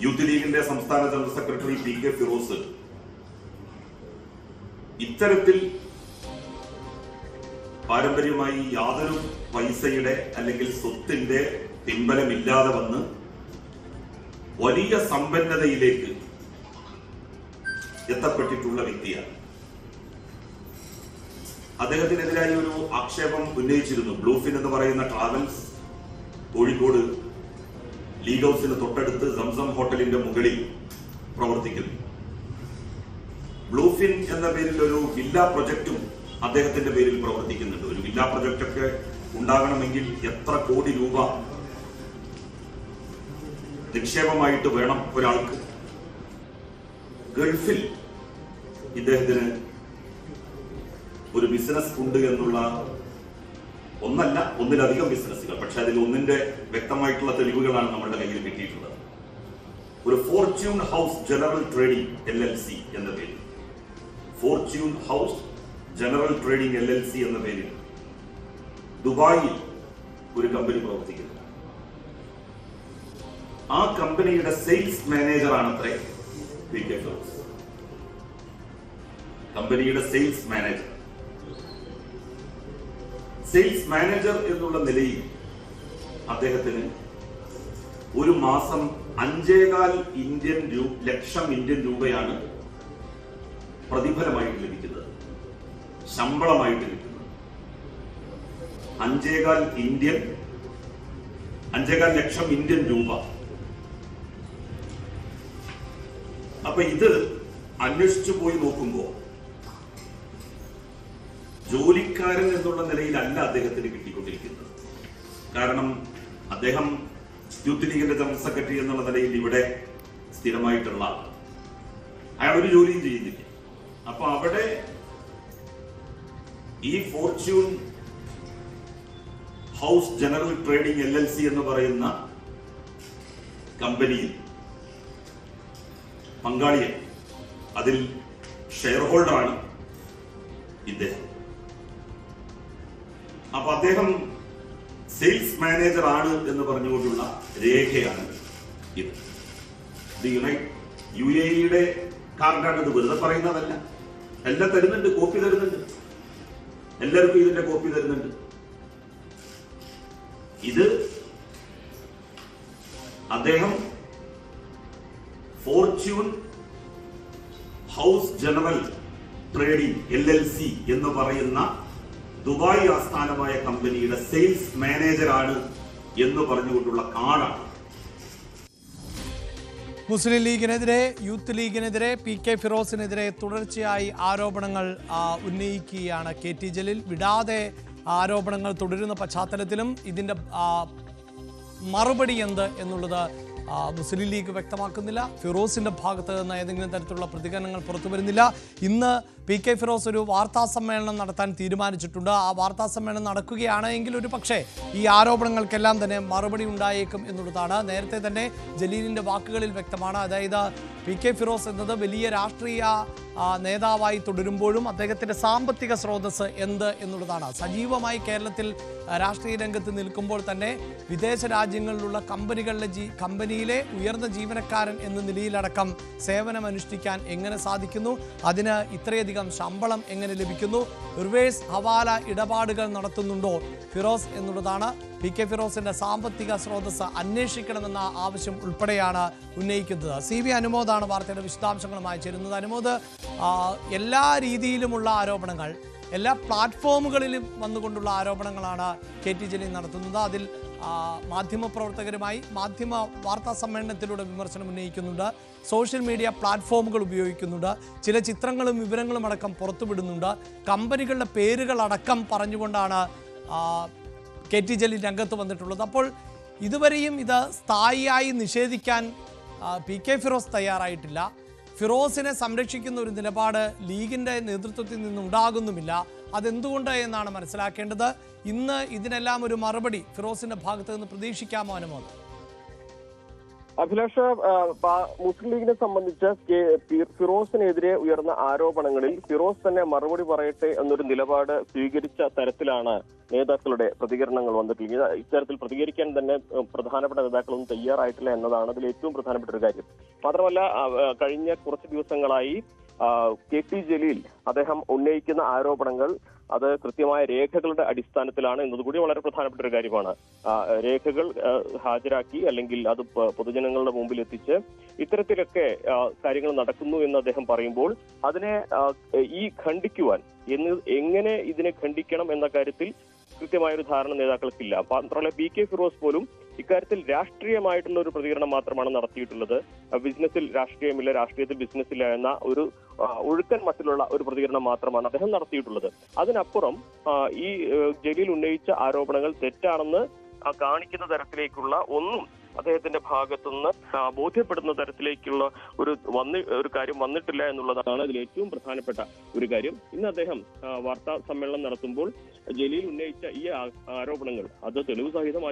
യൂത്ത് ലീഗിന്റെ സംസ്ഥാന ജനറൽ സെക്രട്ടറി PK ഫിറോസ് ഇത്തരത്തിൽ പാരമ്പര്യമായി യാതൊരു പൈസയുടെ അല്ലെങ്കിൽ സ്വത്തിന്റെ പിൻബലമില്ലാതെ വന്ന് വലിയ സമ്പന്നതയിലേക്ക് എത്തപ്പെട്ടിട്ടുള്ള വ്യക്തിയാണ്. അദ്ദേഹത്തിനെതിരായി ഒരു ആക്ഷേപം ഉന്നയിച്ചിരുന്നു. ബ്ലൂഫിൻ എന്ന് പറയുന്ന ട്രാവൽസ് കോഴിക്കോട് ലീഗ് ഹൗസിന് തൊട്ടടുത്ത് സംസം ഹോട്ടലിന്റെ മുകളിൽ പ്രവർത്തിക്കുന്നു. ബ്ലൂഫിൻ എന്ന പേരിൽ ഒരു വില്ല പ്രൊജക്റ്റും അദ്ദേഹത്തിന്റെ പേരിൽ പ്രവർത്തിക്കുന്നുണ്ട്. ഒരു വില്ല പ്രൊജക്റ്റൊക്കെ ഉണ്ടാകണമെങ്കിൽ എത്ര കോടി രൂപ നിക്ഷേപമായിട്ട് വേണം ഒരാൾക്ക്. ഗൾഫിൽ ഇദ്ദേഹത്തിന് ഒരു ബിസിനസ് ഉണ്ട് എന്നുള്ള ഒന്നല്ല, ഒന്നിലധികം ബിസിനസ്സുകൾ. പക്ഷെ അതിൽ ഒന്നിന്റെ വ്യക്തമായിട്ടുള്ള തെളിവുകളാണ് നമ്മുടെ കയ്യിൽ കിട്ടിയിട്ടുള്ളത്. ഒരു Fortune house general trading LLC എന്ന പേരിൽ, Fortune house general trading LLC എന്ന പേരിൽ ദുബായിൽ ഒരു കമ്പനി പ്രവർത്തിക്കുന്നു. ആ കമ്പനിയുടെ സെയിൽസ് മാനേജറാണത്രേ PK ഫിറോസ്. കമ്പനിയുടെ സെയിൽസ് മാനേജർ. സെയിൽസ് മാനേജർ എന്നുള്ള നിലയിൽ അദ്ദേഹത്തിന് ഒരു മാസം 5.25 ലക്ഷം ഇന്ത്യൻ രൂപയാണ് പ്രതിഫലമായിട്ട് ലഭിക്കുന്നത്, ശമ്പളമായിട്ട് ലഭിക്കുന്നത്. 5.25 ലക്ഷം ഇന്ത്യൻ രൂപ. അപ്പൊ ഇത് അന്വേഷിച്ചു പോയി നോക്കുമ്പോൾ ജോലിക്കാരൻ എന്നുള്ള നിലയിലല്ല അദ്ദേഹത്തിന് കിട്ടിക്കൊണ്ടിരിക്കുന്നത്. കാരണം അദ്ദേഹം യൂത്ത് ലീഗിന്റെ ജനറൽ സെക്രട്ടറി എന്നുള്ള നിലയിൽ ഇവിടെ സ്ഥിരമായിട്ടുള്ള അയാൾ ഒരു ജോലിയും ചെയ്യുന്നില്ല. അപ്പൊ അവിടെ ഈ Fortune house general trading LLC എന്ന് പറയുന്ന കമ്പനിയിൽ പങ്കാളിയെ, അതിൽ ഷെയർ ഹോൾഡറാണ് ഇദ്ദേഹം. അപ്പൊ അദ്ദേഹം സെയിൽസ് മാനേജർ ആണ് എന്ന് പറഞ്ഞുകൊണ്ടുള്ള രേഖയാണ് ഇത്. UAE കാർഡാണ് ഇത്, വെറുതെ പറയുന്നതല്ല. എല്ലാം തരുന്നുണ്ട്, കോപ്പി തരുന്നുണ്ട്, എല്ലാവർക്കും ഇതിന്റെ കോപ്പി തരുന്നുണ്ട്. ഇത് അദ്ദേഹം Fortune house general trading LLC എന്ന് പറയുന്ന ദുബായ് ആസ്ഥാനമായ കമ്പനിയുടെ സെയിൽസ് മാനേജറാണ് എന്ന് പറഞ്ഞുകൊണ്ടുള്ള കാർഡാണ്. മുസ്ലിം ലീഗിനെതിരെ, യൂത്ത് ലീഗിനെതിരെ, PK ഫിറോസിനെതിരെ തുടർച്ചയായി ആരോപണങ്ങൾ ഉന്നയിക്കുകയാണ് KT ജലീൽ. വിടാതെ ആരോപണങ്ങൾ തുടരുന്ന പശ്ചാത്തലത്തിലും ഇതിൻ്റെ മറുപടി എന്ത് എന്നുള്ളത് മുസ്ലിം ലീഗ് വ്യക്തമാക്കുന്നില്ല. ഫിറോസിൻ്റെ ഭാഗത്ത് നിന്ന് ഏതെങ്കിലും തരത്തിലുള്ള പ്രതികരണങ്ങൾ പുറത്തു വരുന്നില്ല. ഇന്ന് PK ഫിറോസ് ഒരു വാർത്താ സമ്മേളനം നടത്താൻ തീരുമാനിച്ചിട്ടുണ്ട്. ആ വാർത്താ സമ്മേളനം നടക്കുകയാണ് എങ്കിൽ ഒരു പക്ഷേ ഈ ആരോപണങ്ങൾക്കെല്ലാം തന്നെ മറുപടി ഉണ്ടായേക്കും എന്നുള്ളതാണ്. നേരത്തെ തന്നെ ജലീലിൻ്റെ വാക്കുകളിൽ വ്യക്തമാണ്. അതായത് PK ഫിറോസ് എന്നത് വലിയ രാഷ്ട്രീയ നേതാവായി തുടരുമ്പോഴും അദ്ദേഹത്തിൻ്റെ സാമ്പത്തിക സ്രോതസ് എന്ത് എന്നുള്ളതാണ്. സജീവമായി കേരളത്തിൽ രാഷ്ട്രീയ രംഗത്ത് നിൽക്കുമ്പോൾ തന്നെ വിദേശ രാജ്യങ്ങളിലുള്ള കമ്പനിയിലെ ഉയർന്ന ജീവനക്കാരൻ എന്ന നിലയിലടക്കം സേവനമനുഷ്ഠിക്കാൻ എങ്ങനെ സാധിക്കുന്നു, അതിന് ഇത്രയധികം ശമ്പളം എങ്ങനെ ലഭിക്കുന്നു, റിവേഴ്സ് ഹവാല ഇടപാടുകൾ നടത്തുന്നുണ്ടോ ഫിറോസ് എന്നുള്ളതാണ്. PK ഫിറോസിന്റെ സാമ്പത്തിക സ്രോതസ് അന്വേഷിക്കണമെന്ന ആവശ്യം ഉൾപ്പെടെയാണ് ഉന്നയിക്കുന്നത്. CB അനുമോദാണ് വാർത്തയുടെ വിശദാംശങ്ങളുമായി ചേരുന്നത്. അനുമോദ്, എല്ലാ രീതിയിലുമുള്ള ആരോപണങ്ങൾ, എല്ലാ പ്ലാറ്റ്ഫോമുകളിലും വന്നുകൊണ്ടുള്ള ആരോപണങ്ങളാണ് KT ജലീൽ നടത്തുന്നത്. അതിൽ മാധ്യമപ്രവർത്തകരുമായി മാധ്യമ വാർത്താ സമ്മേളനത്തിലൂടെ വിമർശനം ഉന്നയിക്കുന്നുണ്ട്, സോഷ്യൽ മീഡിയ പ്ലാറ്റ്ഫോമുകൾ ഉപയോഗിക്കുന്നുണ്ട്, ചില ചിത്രങ്ങളും വിവരങ്ങളും അടക്കം പുറത്തുവിടുന്നുണ്ട്, കമ്പനികളുടെ പേരുകളടക്കം പറഞ്ഞുകൊണ്ടാണ് KT ജലീൽ രംഗത്ത് വന്നിട്ടുള്ളത്. അപ്പോൾ ഇതുവരെയും ഇത് സ്ഥായിയായി നിഷേധിക്കാൻ PK ഫിറോസ് തയ്യാറായിട്ടില്ല. ഫിറോസിനെ സംരക്ഷിക്കുന്ന ഒരു നിലപാട് ലീഗിൻ്റെ നേതൃത്വത്തിൽ നിന്നുണ്ടാകുന്നുമില്ല. അതെന്തുകൊണ്ട് എന്നാണ് മനസ്സിലാക്കേണ്ടത്. ഇന്ന് ഇതിനെല്ലാം ഒരു മറുപടി ഫിറോസിന്റെ ഭാഗത്ത് നിന്ന് പ്രതീക്ഷിക്കാമോ അനുമോദം? അഭിലാഷ, മുസ്ലിം ലീഗിനെ സംബന്ധിച്ച് ഫിറോസിനെതിരെ ഉയർന്ന ആരോപണങ്ങളിൽ ഫിറോസ് തന്നെ മറുപടി പറയട്ടെ എന്നൊരു നിലപാട് സ്വീകരിച്ച തരത്തിലാണ് നേതാക്കളുടെ പ്രതികരണങ്ങൾ വന്നിട്ടുള്ളത്. ഇത്തരത്തിൽ പ്രതികരിക്കാൻ തന്നെ പ്രധാനപ്പെട്ട നേതാക്കളൊന്നും തയ്യാറായിട്ടില്ല എന്നതാണ് അതിൽ ഏറ്റവും പ്രധാനപ്പെട്ട ഒരു കാര്യം. മാത്രമല്ല, കഴിഞ്ഞ കുറച്ച് ദിവസങ്ങളായി KT ജലീൽ അദ്ദേഹം ഉന്നയിക്കുന്ന ആരോപണങ്ങൾ അത് കൃത്യമായ രേഖകളുടെ അടിസ്ഥാനത്തിലാണ് എന്നതുകൂടി വളരെ പ്രധാനപ്പെട്ട ഒരു കാര്യമാണ്. രേഖകൾ ഹാജരാക്കി അല്ലെങ്കിൽ അത് പൊതുജനങ്ങളുടെ മുമ്പിൽ എത്തിച്ച് ഇത്തരത്തിലൊക്കെ കാര്യങ്ങൾ നടക്കുന്നു എന്ന് അദ്ദേഹം പറയുമ്പോൾ അതിനെ ഖണ്ഡിക്കുവാൻ എങ്ങനെ ഇതിനെ ഖണ്ഡിക്കണം എന്ന കാര്യത്തിൽ കൃത്യമായൊരു ധാരണ നേതാക്കൾക്കില്ല. മാത്രമല്ല, PK ഫിറോസ് പോലും ഇക്കാര്യത്തിൽ രാഷ്ട്രീയമായിട്ടുള്ള ഒരു പ്രതികരണം മാത്രമാണ് നടത്തിയിട്ടുള്ളത്. ബിസിനസ്സിൽ രാഷ്ട്രീയമില്ല, രാഷ്ട്രീയത്തിൽ ബിസിനസ്സില്ല എന്ന ഒരു ഒഴുക്കൻ മട്ടിലുള്ള ഒരു പ്രതികരണം മാത്രമാണ് അദ്ദേഹം നടത്തിയിട്ടുള്ളത്. അതിനപ്പുറം ഈ ജലീൽ ഉന്നയിച്ച ആരോപണങ്ങൾ തെറ്റാണെന്ന് കാണിക്കുന്ന തരത്തിലേക്കുള്ള ഒന്നും അദ്ദേഹത്തിന്റെ ഭാഗത്തുനിന്ന് ബോധ്യപ്പെടുന്ന തരത്തിലേക്കുള്ള ഒരു കാര്യം വന്നിട്ടില്ല എന്നുള്ളതാണ് അതിൽ ഏറ്റവും പ്രധാനപ്പെട്ട ഒരു കാര്യം. ഇന്ന് അദ്ദേഹം വാർത്താ സമ്മേളനം നടത്തുമ്പോൾ ജലീൽ ഉന്നയിച്ച ഈ ആരോപണങ്ങൾ അത് തെളിവ് സഹിതം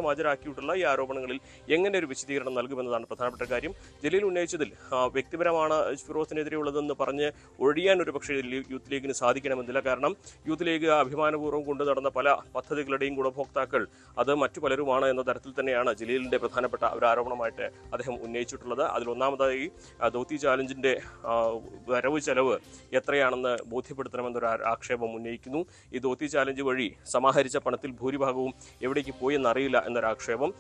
ഹാജരാക്കിയിട്ടുള്ള ഈ ആരോപണങ്ങളിൽ എങ്ങനെ ഒരു വിശദീകരണം നൽകുമെന്നതാണ് പ്രധാനപ്പെട്ട കാര്യം. ജലീൽ ഉന്നയിച്ചതിൽ വ്യക്തിപരമാണ് ഫിറോസിനെതിരെയുള്ളതെന്ന് പറഞ്ഞ് ഒഴിയാൻ ഒരു പക്ഷേ യൂത്ത് ലീഗിന് സാധിക്കണമെന്നില്ല. കാരണം യൂത്ത് ലീഗ് അഭിമാനപൂർവ്വം കൊണ്ടു നടന്ന പല പദ്ധതികളുടെയും ഗുണഭോക്താക്കൾ അത് മറ്റു പലരുമാണ് എന്ന തരത്തിൽ തന്നെയാണ് ജലീലിന്റെ പ്രധാനപ്പെട്ട ഒരു ആരോപണമായിട്ട് അദ്ദേഹം ഉന്നയിച്ചിട്ടുള്ളത്. അതിലൊന്നാമതായി ദൗത്യ ചാലഞ്ചിന്റെ വരവ് ചെലവ് എത്രയാണെന്ന് ബോധ്യപ്പെടുത്തണമെന്നൊരു ആക്ഷേപം ഉന്നയിക്കുന്നു. ഈ ദൗത്യ ചാലഞ്ച് വഴി സമാഹരിച്ച പണത്തിൽ ഭൂരിഭാഗവും എവിടേക്ക് പോയെന്നറിയില്ല എന്നൊരാക്ഷേപം.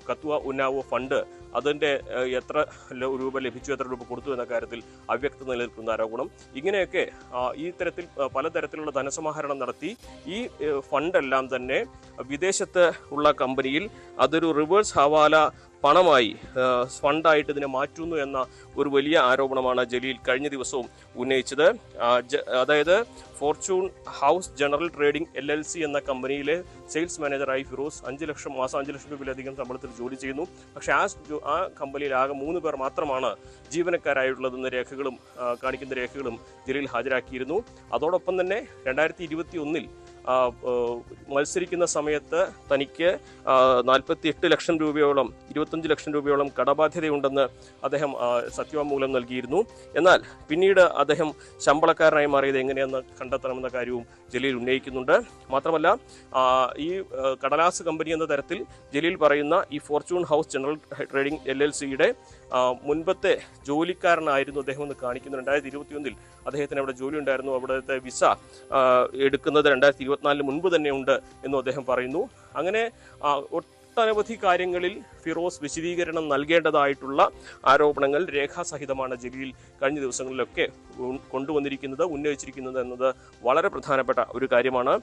കത്വ ഉന്നാവോ ഫണ്ട് അതിൻ്റെ എത്ര രൂപ ലഭിച്ചു, എത്ര രൂപ കൊടുത്തു എന്ന കാര്യത്തിൽ അവ്യക്തത നിലനിൽക്കുന്ന ആരോപണം. ഇങ്ങനെയൊക്കെ ഈ തരത്തിൽ പലതരത്തിലുള്ള ധനസമാഹരണം നടത്തി ഈ ഫണ്ടെല്ലാം തന്നെ വിദേശത്ത് ഉള്ള കമ്പനിയിൽ അതൊരു റിവേഴ്സ് ഹവാല പണമായി ഫണ്ടായിട്ട് ഇതിനെ മാറ്റുന്നു എന്ന ഒരു വലിയ ആരോപണമാണ് ജലീൽ കഴിഞ്ഞ ദിവസവും ഉന്നയിച്ചത്. അതായത് Fortune house general trading LLC എന്ന കമ്പനിയിലെ സെയിൽസ് മാനേജറായി ഫിറോസ് 5 ലക്ഷം രൂപയിലധികം ശമ്പളത്തിൽ ജോലി ചെയ്യുന്നു. പക്ഷേ ആ കമ്പനിയിൽ ആകെ 3 പേർ മാത്രമാണ് ജീവനക്കാരായിട്ടുള്ളതെന്ന് കാണിക്കുന്ന രേഖകളും ജലീൽ ഹാജരാക്കിയിരുന്നു. അതോടൊപ്പം തന്നെ 2021 മത്സരിക്കുന്ന സമയത്ത് തനിക്ക് 48 ലക്ഷം രൂപയോളം 25 ലക്ഷം രൂപയോളം കടബാധ്യതയുണ്ടെന്ന് അദ്ദേഹം സത്യവാങ്മൂലം നൽകിയിരുന്നു. എന്നാൽ പിന്നീട് അദ്ദേഹം ശമ്പളക്കാരനായി മാറിയത് എങ്ങനെയെന്ന് കണ്ടെത്തണമെന്ന കാര്യവും ജലീൽ ഉന്നയിക്കുന്നുണ്ട്. മാത്രമല്ല ഈ കടലാസ് കമ്പനി എന്ന തരത്തിൽ ജലീൽ പറയുന്ന ഈ ഫോർച്യൂൺ ഹൗസ് ജനറൽ ട്രേഡിംഗ് LLCയുടെ മുൻപത്തെ ജോലിക്കാരനായിരുന്നു അദ്ദേഹം എന്ന് കാണിക്കുന്നു. 2021 അദ്ദേഹത്തിന് അവിടെ ജോലി ഉണ്ടായിരുന്നു. അവിടുത്തെ വിസ എടുക്കുന്നത് 2024 മുൻപ് തന്നെ ഉണ്ട് എന്നും അദ്ദേഹം പറയുന്നു. അങ്ങനെ ഒട്ടനവധി കാര്യങ്ങളിൽ ഫിറോസ് വിശദീകരണം നൽകേണ്ടതായിട്ടുള്ള ആരോപണങ്ങൾ രേഖാസഹിതമാണ് ജലീൽ കഴിഞ്ഞ ദിവസങ്ങളിലൊക്കെ ഉന്നയിച്ചിരിക്കുന്നത് എന്നത് വളരെ പ്രധാനപ്പെട്ട ഒരു കാര്യമാണ്.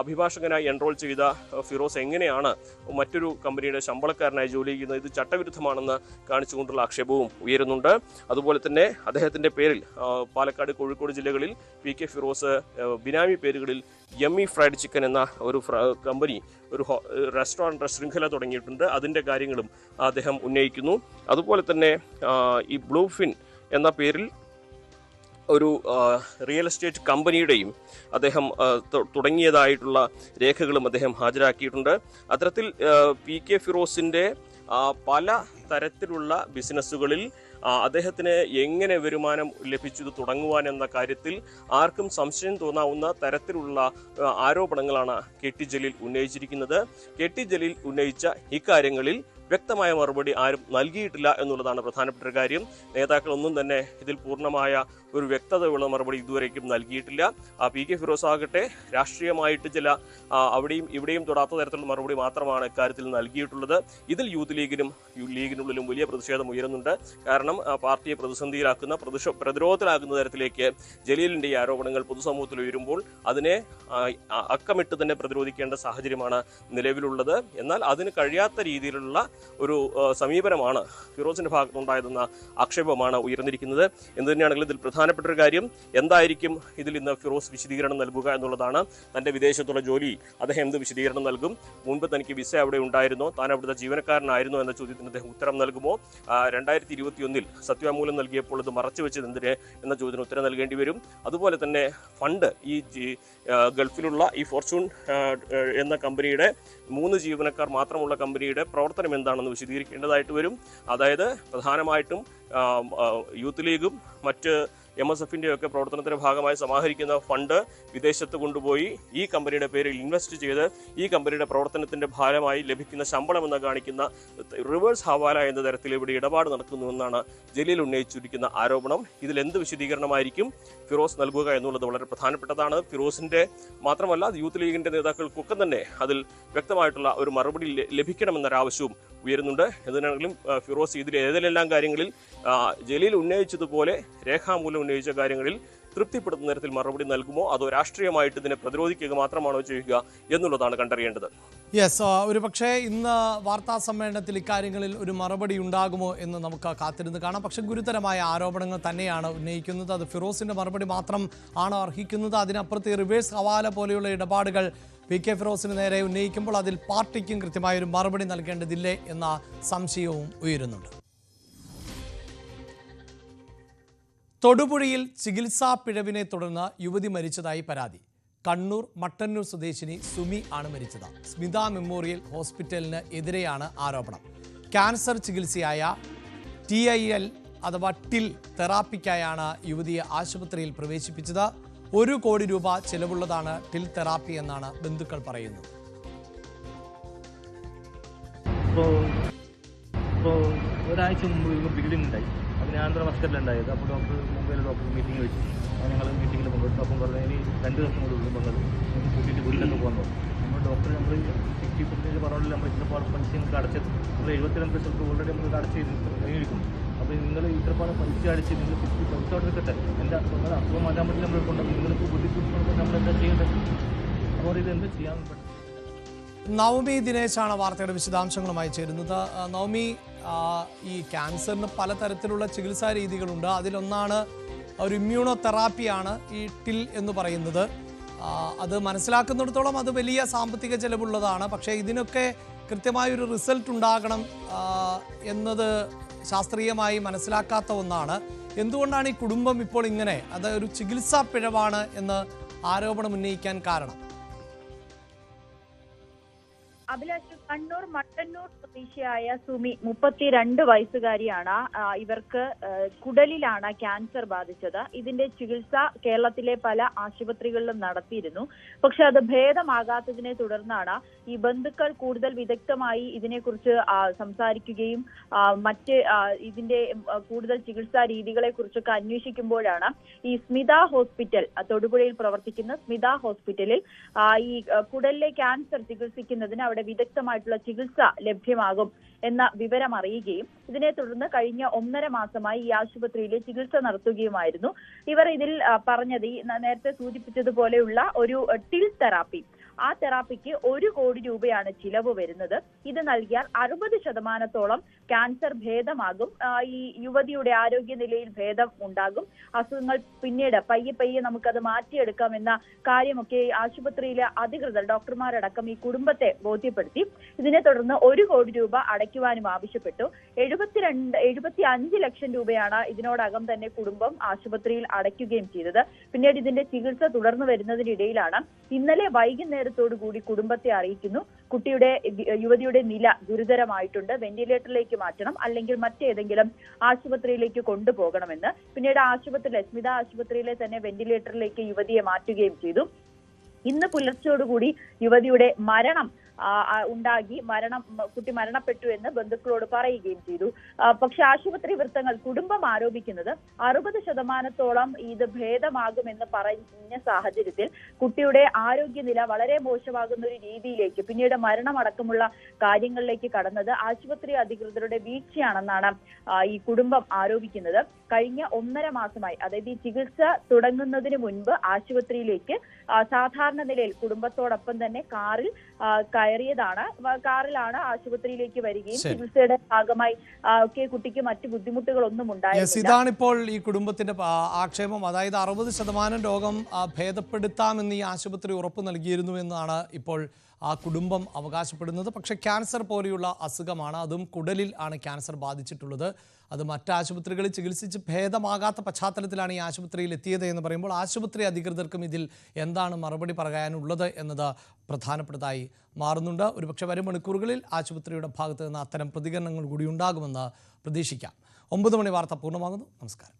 അഭിഭാഷകനായി എൻറോൾ ചെയ്ത ഫിറോസ് എങ്ങനെയാണ് മറ്റൊരു കമ്പനിയുടെ ശമ്പളക്കാരനായി ജോലി ചെയ്യുന്നത്? ഇത് ചട്ടവിരുദ്ധമാണെന്ന് കാണിച്ചുകൊണ്ടുള്ള ആക്ഷേപവും ഉയരുന്നുണ്ട്. അതുപോലെ തന്നെ അദ്ദേഹത്തിൻ്റെ പേരിൽ പാലക്കാട്, കോഴിക്കോട് ജില്ലകളിൽ PK ഫിറോസ് ബിനാമി പേരുകളിൽ യമ്മി ഫ്രൈഡ് ചിക്കൻ എന്ന ഒരു കമ്പനി, ഒരു റെസ്റ്റോറൻറ്റ് ശൃംഖല തുടങ്ങിയിട്ടുണ്ട്. അതിൻ്റെ കാര്യങ്ങളും അദ്ദേഹം ഉന്നയിക്കുന്നു. അതുപോലെ തന്നെ ഈ ബ്ലൂഫിൻ എന്ന പേരിൽ ഒരു റിയൽ എസ്റ്റേറ്റ് കമ്പനിയുടെയും അദ്ദേഹം തുടങ്ങിയതായിട്ടുള്ള രേഖകളും അദ്ദേഹം ഹാജരാക്കിയിട്ടുണ്ട്. അത്തരത്തിൽ PK ഫിറോസിൻ്റെ പല തരത്തിലുള്ള ബിസിനസ്സുകളിൽ അദ്ദേഹത്തിന് എങ്ങനെ വരുമാനം ലഭിച്ചത് തുടങ്ങുവാൻ എന്ന കാര്യത്തിൽ ആർക്കും സംശയം തോന്നാവുന്ന തരത്തിലുള്ള ആരോപണങ്ങളാണ് KT ജലീൽ ഉന്നയിച്ചിരിക്കുന്നത്. KT ജലീൽ ഉന്നയിച്ച ഇക്കാര്യങ്ങളിൽ വ്യക്തമായ മറുപടി ആരും നൽകിയിട്ടില്ല എന്നുള്ളതാണ് പ്രധാനപ്പെട്ട കാര്യം. നേതാക്കളൊന്നും തന്നെ ഇതിൽ പൂർണ്ണമായ ഒരു വ്യക്തതയുള്ള മറുപടി ഇതുവരേക്കും നൽകിയിട്ടില്ല. PK ഫിറോസ് ആകട്ടെ രാഷ്ട്രീയമായിട്ട് ചില അവിടെയും ഇവിടെയും തൊടാത്ത തരത്തിലുള്ള മറുപടി മാത്രമാണ് ഇക്കാര്യത്തിൽ നൽകിയിട്ടുള്ളത്. ഇതിൽ യൂത്ത് ലീഗിനുള്ളിലും വലിയ പ്രതിഷേധം ഉയരുന്നുണ്ട്. കാരണം പാർട്ടിയെ പ്രതിസന്ധിയിലാക്കുന്ന, പ്രതിരോധത്തിലാക്കുന്ന തരത്തിലേക്ക് ജലീലിൻ്റെ ഈ ആരോപണങ്ങൾ പൊതുസമൂഹത്തിൽ ഉയരുമ്പോൾ അതിനെ അക്കമിട്ട് തന്നെ പ്രതിരോധിക്കേണ്ട സാഹചര്യമാണ് നിലവിലുള്ളത്. എന്നാൽ അതിന് കഴിയാത്ത രീതിയിലുള്ള ഒരു സമീപനമാണ് ഫിറോസിന്റെ ഭാഗത്തുനിന്നുണ്ടായതെന്ന ആക്ഷേപമാണ് ഉയർന്നിരിക്കുന്നത്. എന്ത് തന്നെയാണെങ്കിലും ഇതിൽ പ്രധാനപ്പെട്ട ഒരു കാര്യം എന്തായിരിക്കും ഇതിൽ ഇന്ന് ഫിറോസ് വിശദീകരണം നൽകുക എന്നുള്ളതാണ്. തൻ്റെ വിദേശത്തുള്ള ജോലി അദ്ദേഹം എന്ത് വിശദീകരണം നൽകും? മുൻപ് തനിക്ക് വിസ അവിടെ ഉണ്ടായിരുന്നോ? താൻ അവിടുത്തെ ജീവനക്കാരനായിരുന്നോ എന്ന ചോദ്യത്തിന് അദ്ദേഹം ഉത്തരം നൽകുമോ? 2021 സത്യവാങ്മൂലം നൽകിയപ്പോൾ ഇത് മറച്ചുവെച്ചത് എന്തിന് എന്ന ചോദ്യത്തിന് ഉത്തരം നൽകേണ്ടി വരും. അതുപോലെ തന്നെ ഫണ്ട് ഈ ഗൾഫിലുള്ള ഈ ഫോർച്യൂൺ എന്ന കമ്പനിയുടെ 3 ജീവനക്കാർ മാത്രമുള്ള കമ്പനിയുടെ പ്രവർത്തനം എന്താണെന്ന് വിശദീകരിക്കേണ്ടതായിട്ട് വരും. അതായത് പ്രധാനമായിട്ടും യൂത്ത് ലീഗും മറ്റ് MSFന്റെ ഒക്കെ പ്രവർത്തനത്തിന്റെ ഭാഗമായി സമാഹരിക്കുന്ന ഫണ്ട് വിദേശത്ത് കൊണ്ടുപോയി ഈ കമ്പനിയുടെ പേരിൽ ഇൻവെസ്റ്റ് ചെയ്ത് ഈ കമ്പനിയുടെ പ്രവർത്തനത്തിന്റെ ഭാഗമായി ലഭിക്കുന്ന ശമ്പളം എന്ന് കാണിക്കുന്ന റിവേഴ്സ് ഹവാല എന്ന തരത്തിൽ ഇവിടെ ഇടപാട് നടക്കുന്നുവെന്നാണ് ജലീൽ ഉന്നയിച്ചിരിക്കുന്ന ആരോപണം. ഇതിൽ എന്ത് വിശദീകരണമായിരിക്കും ഫിറോസ് നൽകുക എന്നുള്ളത് വളരെ പ്രധാനപ്പെട്ടതാണ്. ഫിറോസിന്റെ മാത്രമല്ല യൂത്ത് ലീഗിന്റെ നേതാക്കൾക്കൊക്കെ തന്നെ അതിൽ വ്യക്തമായിട്ടുള്ള ഒരു മറുപടി ലഭിക്കണമെന്നൊരാവശ്യവും ഉയരുന്നുണ്ട്. എന്തിനാണെങ്കിലും ഫിറോസ് ഇതിൽ ഏതെല്ലാം കാര്യങ്ങളിൽ ജലീൽ ഉന്നയിച്ചതുപോലെ രേഖാമൂലം ഉന്നയിച്ച കാര്യങ്ങളിൽ തൃപ്തിപ്പെടുത്തുന്ന തരത്തിൽ മറുപടി നൽകുമോ അതോ രാഷ്ട്രീയമായിട്ട് ഇതിനെ പ്രതിരോധിക്കുക മാത്രമാണോ ചെയ്യുക എന്നുള്ളതാണ് കണ്ടറിയേണ്ടത്. യെസ്, ഒരു പക്ഷേ ഇന്ന് വാർത്താ സമ്മേളനത്തിൽ ഇക്കാര്യങ്ങളിൽ ഒരു മറുപടി ഉണ്ടാകുമോ എന്ന് നമുക്ക് കാത്തിരുന്ന് കാണാം. പക്ഷേ ഗുരുതരമായ ആരോപണങ്ങൾ തന്നെയാണ് ഉന്നയിക്കുന്നത്. അത് ഫിറോസിന്റെ മറുപടി മാത്രം ആണ് അർഹിക്കുന്നത്. അതിനപ്പുറത്ത് റിവേഴ്സ് ഹവാല പോലെയുള്ള ഇടപാടുകൾ PK ഫിറോസിന് നേരെ ഉന്നയിക്കുമ്പോൾ അതിൽ പാർട്ടിക്കും കൃത്യമായൊരു മറുപടി നൽകേണ്ടതില്ലേ എന്ന സംശയവും ഉയരുന്നുണ്ട്. തൊടുപുഴയിൽ ചികിത്സാ പിഴവിനെ തുടർന്ന് യുവതി മരിച്ചതായി പരാതി. കണ്ണൂർ മട്ടന്നൂർ സ്വദേശിനി സുമി ആണ് മരിച്ചത്. സ്മിത മെമ്മോറിയൽ ഹോസ്പിറ്റലിന് എതിരെയാണ് ആരോപണം. ക്യാൻസർ ചികിത്സയായ TIL അഥവാ ടിൽ തെറാപ്പിക്കായാണ് യുവതിയെ ആശുപത്രിയിൽ പ്രവേശിപ്പിച്ചത്. 1 കോടി രൂപ ചെലവുള്ളതാണ് ടിൽ തെറാപ്പി എന്നാണ് ബന്ധുക്കൾ പറയുന്നത്. ഒരാഴ്ച മുമ്പ് ബ്ലീഡിംഗ് ഉണ്ടായി. അതിന് ആന്ധ്ര ഹോസ്പിറ്റലുണ്ടായത്. അപ്പോൾ മുംബൈയിലെ ഡോക്ടർ മീറ്റിംഗ് വെച്ചു. ഞങ്ങൾ മീറ്റിങ്ങിൽ പങ്കെടുത്തു. അപ്പം പറഞ്ഞതിൽ 2 ദിവസം കൂടി ഉള്ളു വന്നത്. നമുക്ക് കൂട്ടിയിട്ട് വീട്ടിലൊക്കെ പോകുന്നു. നമ്മൾ ഡോക്ടർ നമ്മൾ 60% പറഞ്ഞാൽ നമ്മൾ ഇത്രപാട് പൈസ നിങ്ങൾക്ക് അടച്ചത്. നമ്മൾ 72 ലക്ഷം ഓൾറെഡി നമുക്ക് അടച്ച് കഴിഞ്ഞിരിക്കുന്നു. അപ്പോൾ നിങ്ങൾ ഇത്രപാട് പൈസ അടിച്ച് നിങ്ങൾ പൈസ അവിടെ നിൽക്കട്ടെ. എൻ്റെ നിങ്ങളുടെ അസുഖം മാറ്റാൻ പറ്റില്ല നമ്മൾ കൊണ്ടുപോകും. നിങ്ങൾക്ക് ബുദ്ധിമുട്ടുമ്പോൾ നമ്മൾ എന്താ ചെയ്യേണ്ടത്? അപ്പോൾ ഇത് എന്താ ചെയ്യാൻ പറ്റും? നവമി ദിനേശാണ് വാർത്തയുടെ വിശദാംശങ്ങളുമായി ചേരുന്നത്. നവമി, ഈ ക്യാൻസറിന് പലതരത്തിലുള്ള ചികിത്സാ രീതികളുണ്ട്. അതിലൊന്നാണ് ഒരു ഇമ്മ്യൂണോ തെറാപ്പിയാണ് ഈ ടിൽ എന്ന് പറയുന്നത്. അത് മനസ്സിലാക്കുന്നിടത്തോളം അത് വലിയ സാമ്പത്തിക ചെലവുള്ളതാണ്. പക്ഷേ ഇതിനൊക്കെ കൃത്യമായൊരു റിസൾട്ട് ഉണ്ടാകണം എന്നത് ശാസ്ത്രീയമായി മനസ്സിലാക്കാത്ത ഒന്നാണ്. എന്തുകൊണ്ടാണ് ഈ കുടുംബം ഇപ്പോൾ ഇങ്ങനെ, അത് ഒരു ചികിത്സാ പിഴവാണ് എന്ന് ആരോപണം ഉന്നയിക്കാൻ കാരണം? അഭിലാഷ്, കണ്ണൂർ മട്ടന്നൂർ സ്വദേശിയായ സുമി 32 വയസ്സുകാരിയാണ്. ഇവർക്ക് കുടലിലാണ് ക്യാൻസർ ബാധിച്ചത്. ഇതിന്റെ ചികിത്സ കേരളത്തിലെ പല ആശുപത്രികളിലും നടത്തിയിരുന്നു. പക്ഷെ അത് ഭേദമാകാത്തതിനെ തുടർന്നാണ് ഈ ബന്ധുക്കൾ കൂടുതൽ വിദഗ്ധമായി ഇതിനെക്കുറിച്ച് സംസാരിക്കുകയും ഇതിന്റെ കൂടുതൽ ചികിത്സാ രീതികളെ കുറിച്ചൊക്കെ അന്വേഷിക്കുമ്പോഴാണ് ഈ സ്മിത ഹോസ്പിറ്റൽ, തൊടുപുഴയിൽ പ്രവർത്തിക്കുന്ന സ്മിത ഹോസ്പിറ്റലിൽ ഈ കുടലിലെ ക്യാൻസർ ചികിത്സിക്കുന്നതിന് അവിടെ വിദഗ്ധമായിട്ടുള്ള ചികിത്സ ലഭ്യമാകും എന്ന വിവരം അറിയുകയും ഇതിനെ തുടർന്ന് കഴിഞ്ഞ 1.5 മാസമായി ഈ ആശുപത്രിയിലെ ചികിത്സ നടത്തുകയുമായിരുന്നു. ഇവർ ഇതിൽ പറഞ്ഞത് ഈ നേരത്തെ സൂചിപ്പിച്ചതുപോലെയുള്ള ഒരു ടിൽ തെറാപ്പി, ആ തെറാപ്പിക്ക് 1 കോടി രൂപയാണ് ചിലവ് വരുന്നത്. ഇത് നൽകിയാൽ 60% ക്യാൻസർ ഭേദമാകും. ഈ യുവതിയുടെ ആരോഗ്യനിലയിൽ ഭേദം ഉണ്ടാകും. അസുഖങ്ങൾ പിന്നീട് പയ്യെ നമുക്കത് മാറ്റിയെടുക്കാം എന്ന കാര്യമൊക്കെ ആശുപത്രിയിലെ അധികൃതർ, ഡോക്ടർമാരടക്കം ഈ കുടുംബത്തെ ബോധ്യപ്പെടുത്തി. ഇതിനെ തുടർന്ന് 1 കോടി രൂപ അടയ്ക്കുവാനും ആവശ്യപ്പെട്ടു. 75 ലക്ഷം രൂപയാണ് ഇതിനോടകം തന്നെ കുടുംബം ആശുപത്രിയിൽ അടയ്ക്കുകയും ചെയ്തത്. പിന്നീട് ഇതിന്റെ ചികിത്സ തുടർന്നു വരുന്നതിനിടയിലാണ് ഇന്നലെ വൈകുന്നേരത്തോടു കൂടി കുടുംബത്തെ അറിയിക്കുന്നു, യുവതിയുടെ നില ഗുരുതരമായിട്ടുണ്ട്, വെന്റിലേറ്ററിലേക്ക് മാറ്റണം, അല്ലെങ്കിൽ മറ്റേതെങ്കിലും ആശുപത്രിയിലേക്ക് കൊണ്ടുപോകണമെന്ന്. പിന്നീട് സ്മിത ആശുപത്രിയിലെ തന്നെ വെന്റിലേറ്ററിലേക്ക് യുവതിയെ മാറ്റുകയും ചെയ്തു. ഇന്ന് പുലർച്ചയോടുകൂടി യുവതിയുടെ മരണം ഉണ്ടാകി, കുട്ടി മരണപ്പെട്ടു എന്ന് ബന്ധുക്കളോട് പറയുകയും ചെയ്തു. പക്ഷെ ആശുപത്രി വൃത്തങ്ങൾ, കുടുംബം ആരോപിക്കുന്നത് 60% ഇത് ഭേദമാകുമെന്ന് പറഞ്ഞ സാഹചര്യത്തിൽ കുട്ടിയുടെ ആരോഗ്യനില വളരെ മോശമാകുന്ന ഒരു രീതിയിലേക്ക്, പിന്നീട് മരണമടക്കമുള്ള കാര്യങ്ങളിലേക്ക് കടന്നത് ആശുപത്രി അധികൃതരുടെ വീഴ്ചയാണെന്നാണ് ഈ കുടുംബം ആരോപിക്കുന്നത്. കഴിഞ്ഞ 1.5 മാസമായി, അതായത് ഈ ചികിത്സ തുടങ്ങുന്നതിന് മുൻപ് ആശുപത്രിയിലേക്ക് സാധാരണ നിലയിൽ കുടുംബത്തോടൊപ്പം തന്നെ കാറിലാണ് ആശുപത്രിയിലേക്ക് വരികയും ചികിത്സയുടെ ഭാഗമായി ഒക്കെ കുട്ടിക്ക് മറ്റു ബുദ്ധിമുട്ടുകളൊന്നും ഉണ്ടായില്ല. ഇതാണിപ്പോൾ ഈ കുടുംബത്തിന്റെ ആക്ഷേപം. അതായത് 60% രോഗം ഭേദപ്പെടുത്താമെന്ന് ഈ ആശുപത്രി ഉറപ്പ് നൽകിയിരുന്നു എന്നാണ് ഇപ്പോൾ ആ കുടുംബം അവകാശപ്പെടുന്നത്. പക്ഷേ ക്യാൻസർ പോലെയുള്ള അസുഖമാണ്, അതും കുടലിൽ ആണ് ക്യാൻസർ ബാധിച്ചിട്ടുള്ളത്. അത് മറ്റ് ആശുപത്രികളിൽ ചികിത്സിച്ച് ഭേദമാകാത്ത പശ്ചാത്തലത്തിലാണ് ഈ ആശുപത്രിയിൽ എത്തിയത് എന്ന് പറയുമ്പോൾ ആശുപത്രി അധികൃതർക്കും ഇതിൽ എന്താണ് മറുപടി പറയാനുള്ളത് എന്നത് പ്രധാനപ്പെട്ടതായി മാറുന്നുണ്ട്. ഒരുപക്ഷെ വരും മണിക്കൂറുകളിൽ ആശുപത്രിയുടെ ഭാഗത്ത് നിന്ന് അത്തരം പ്രതികരണങ്ങൾ കൂടി ഉണ്ടാകുമെന്ന് പ്രതീക്ഷിക്കാം. 9 മണി വാർത്ത പൂർണ്ണമാകുന്നു. നമസ്കാരം.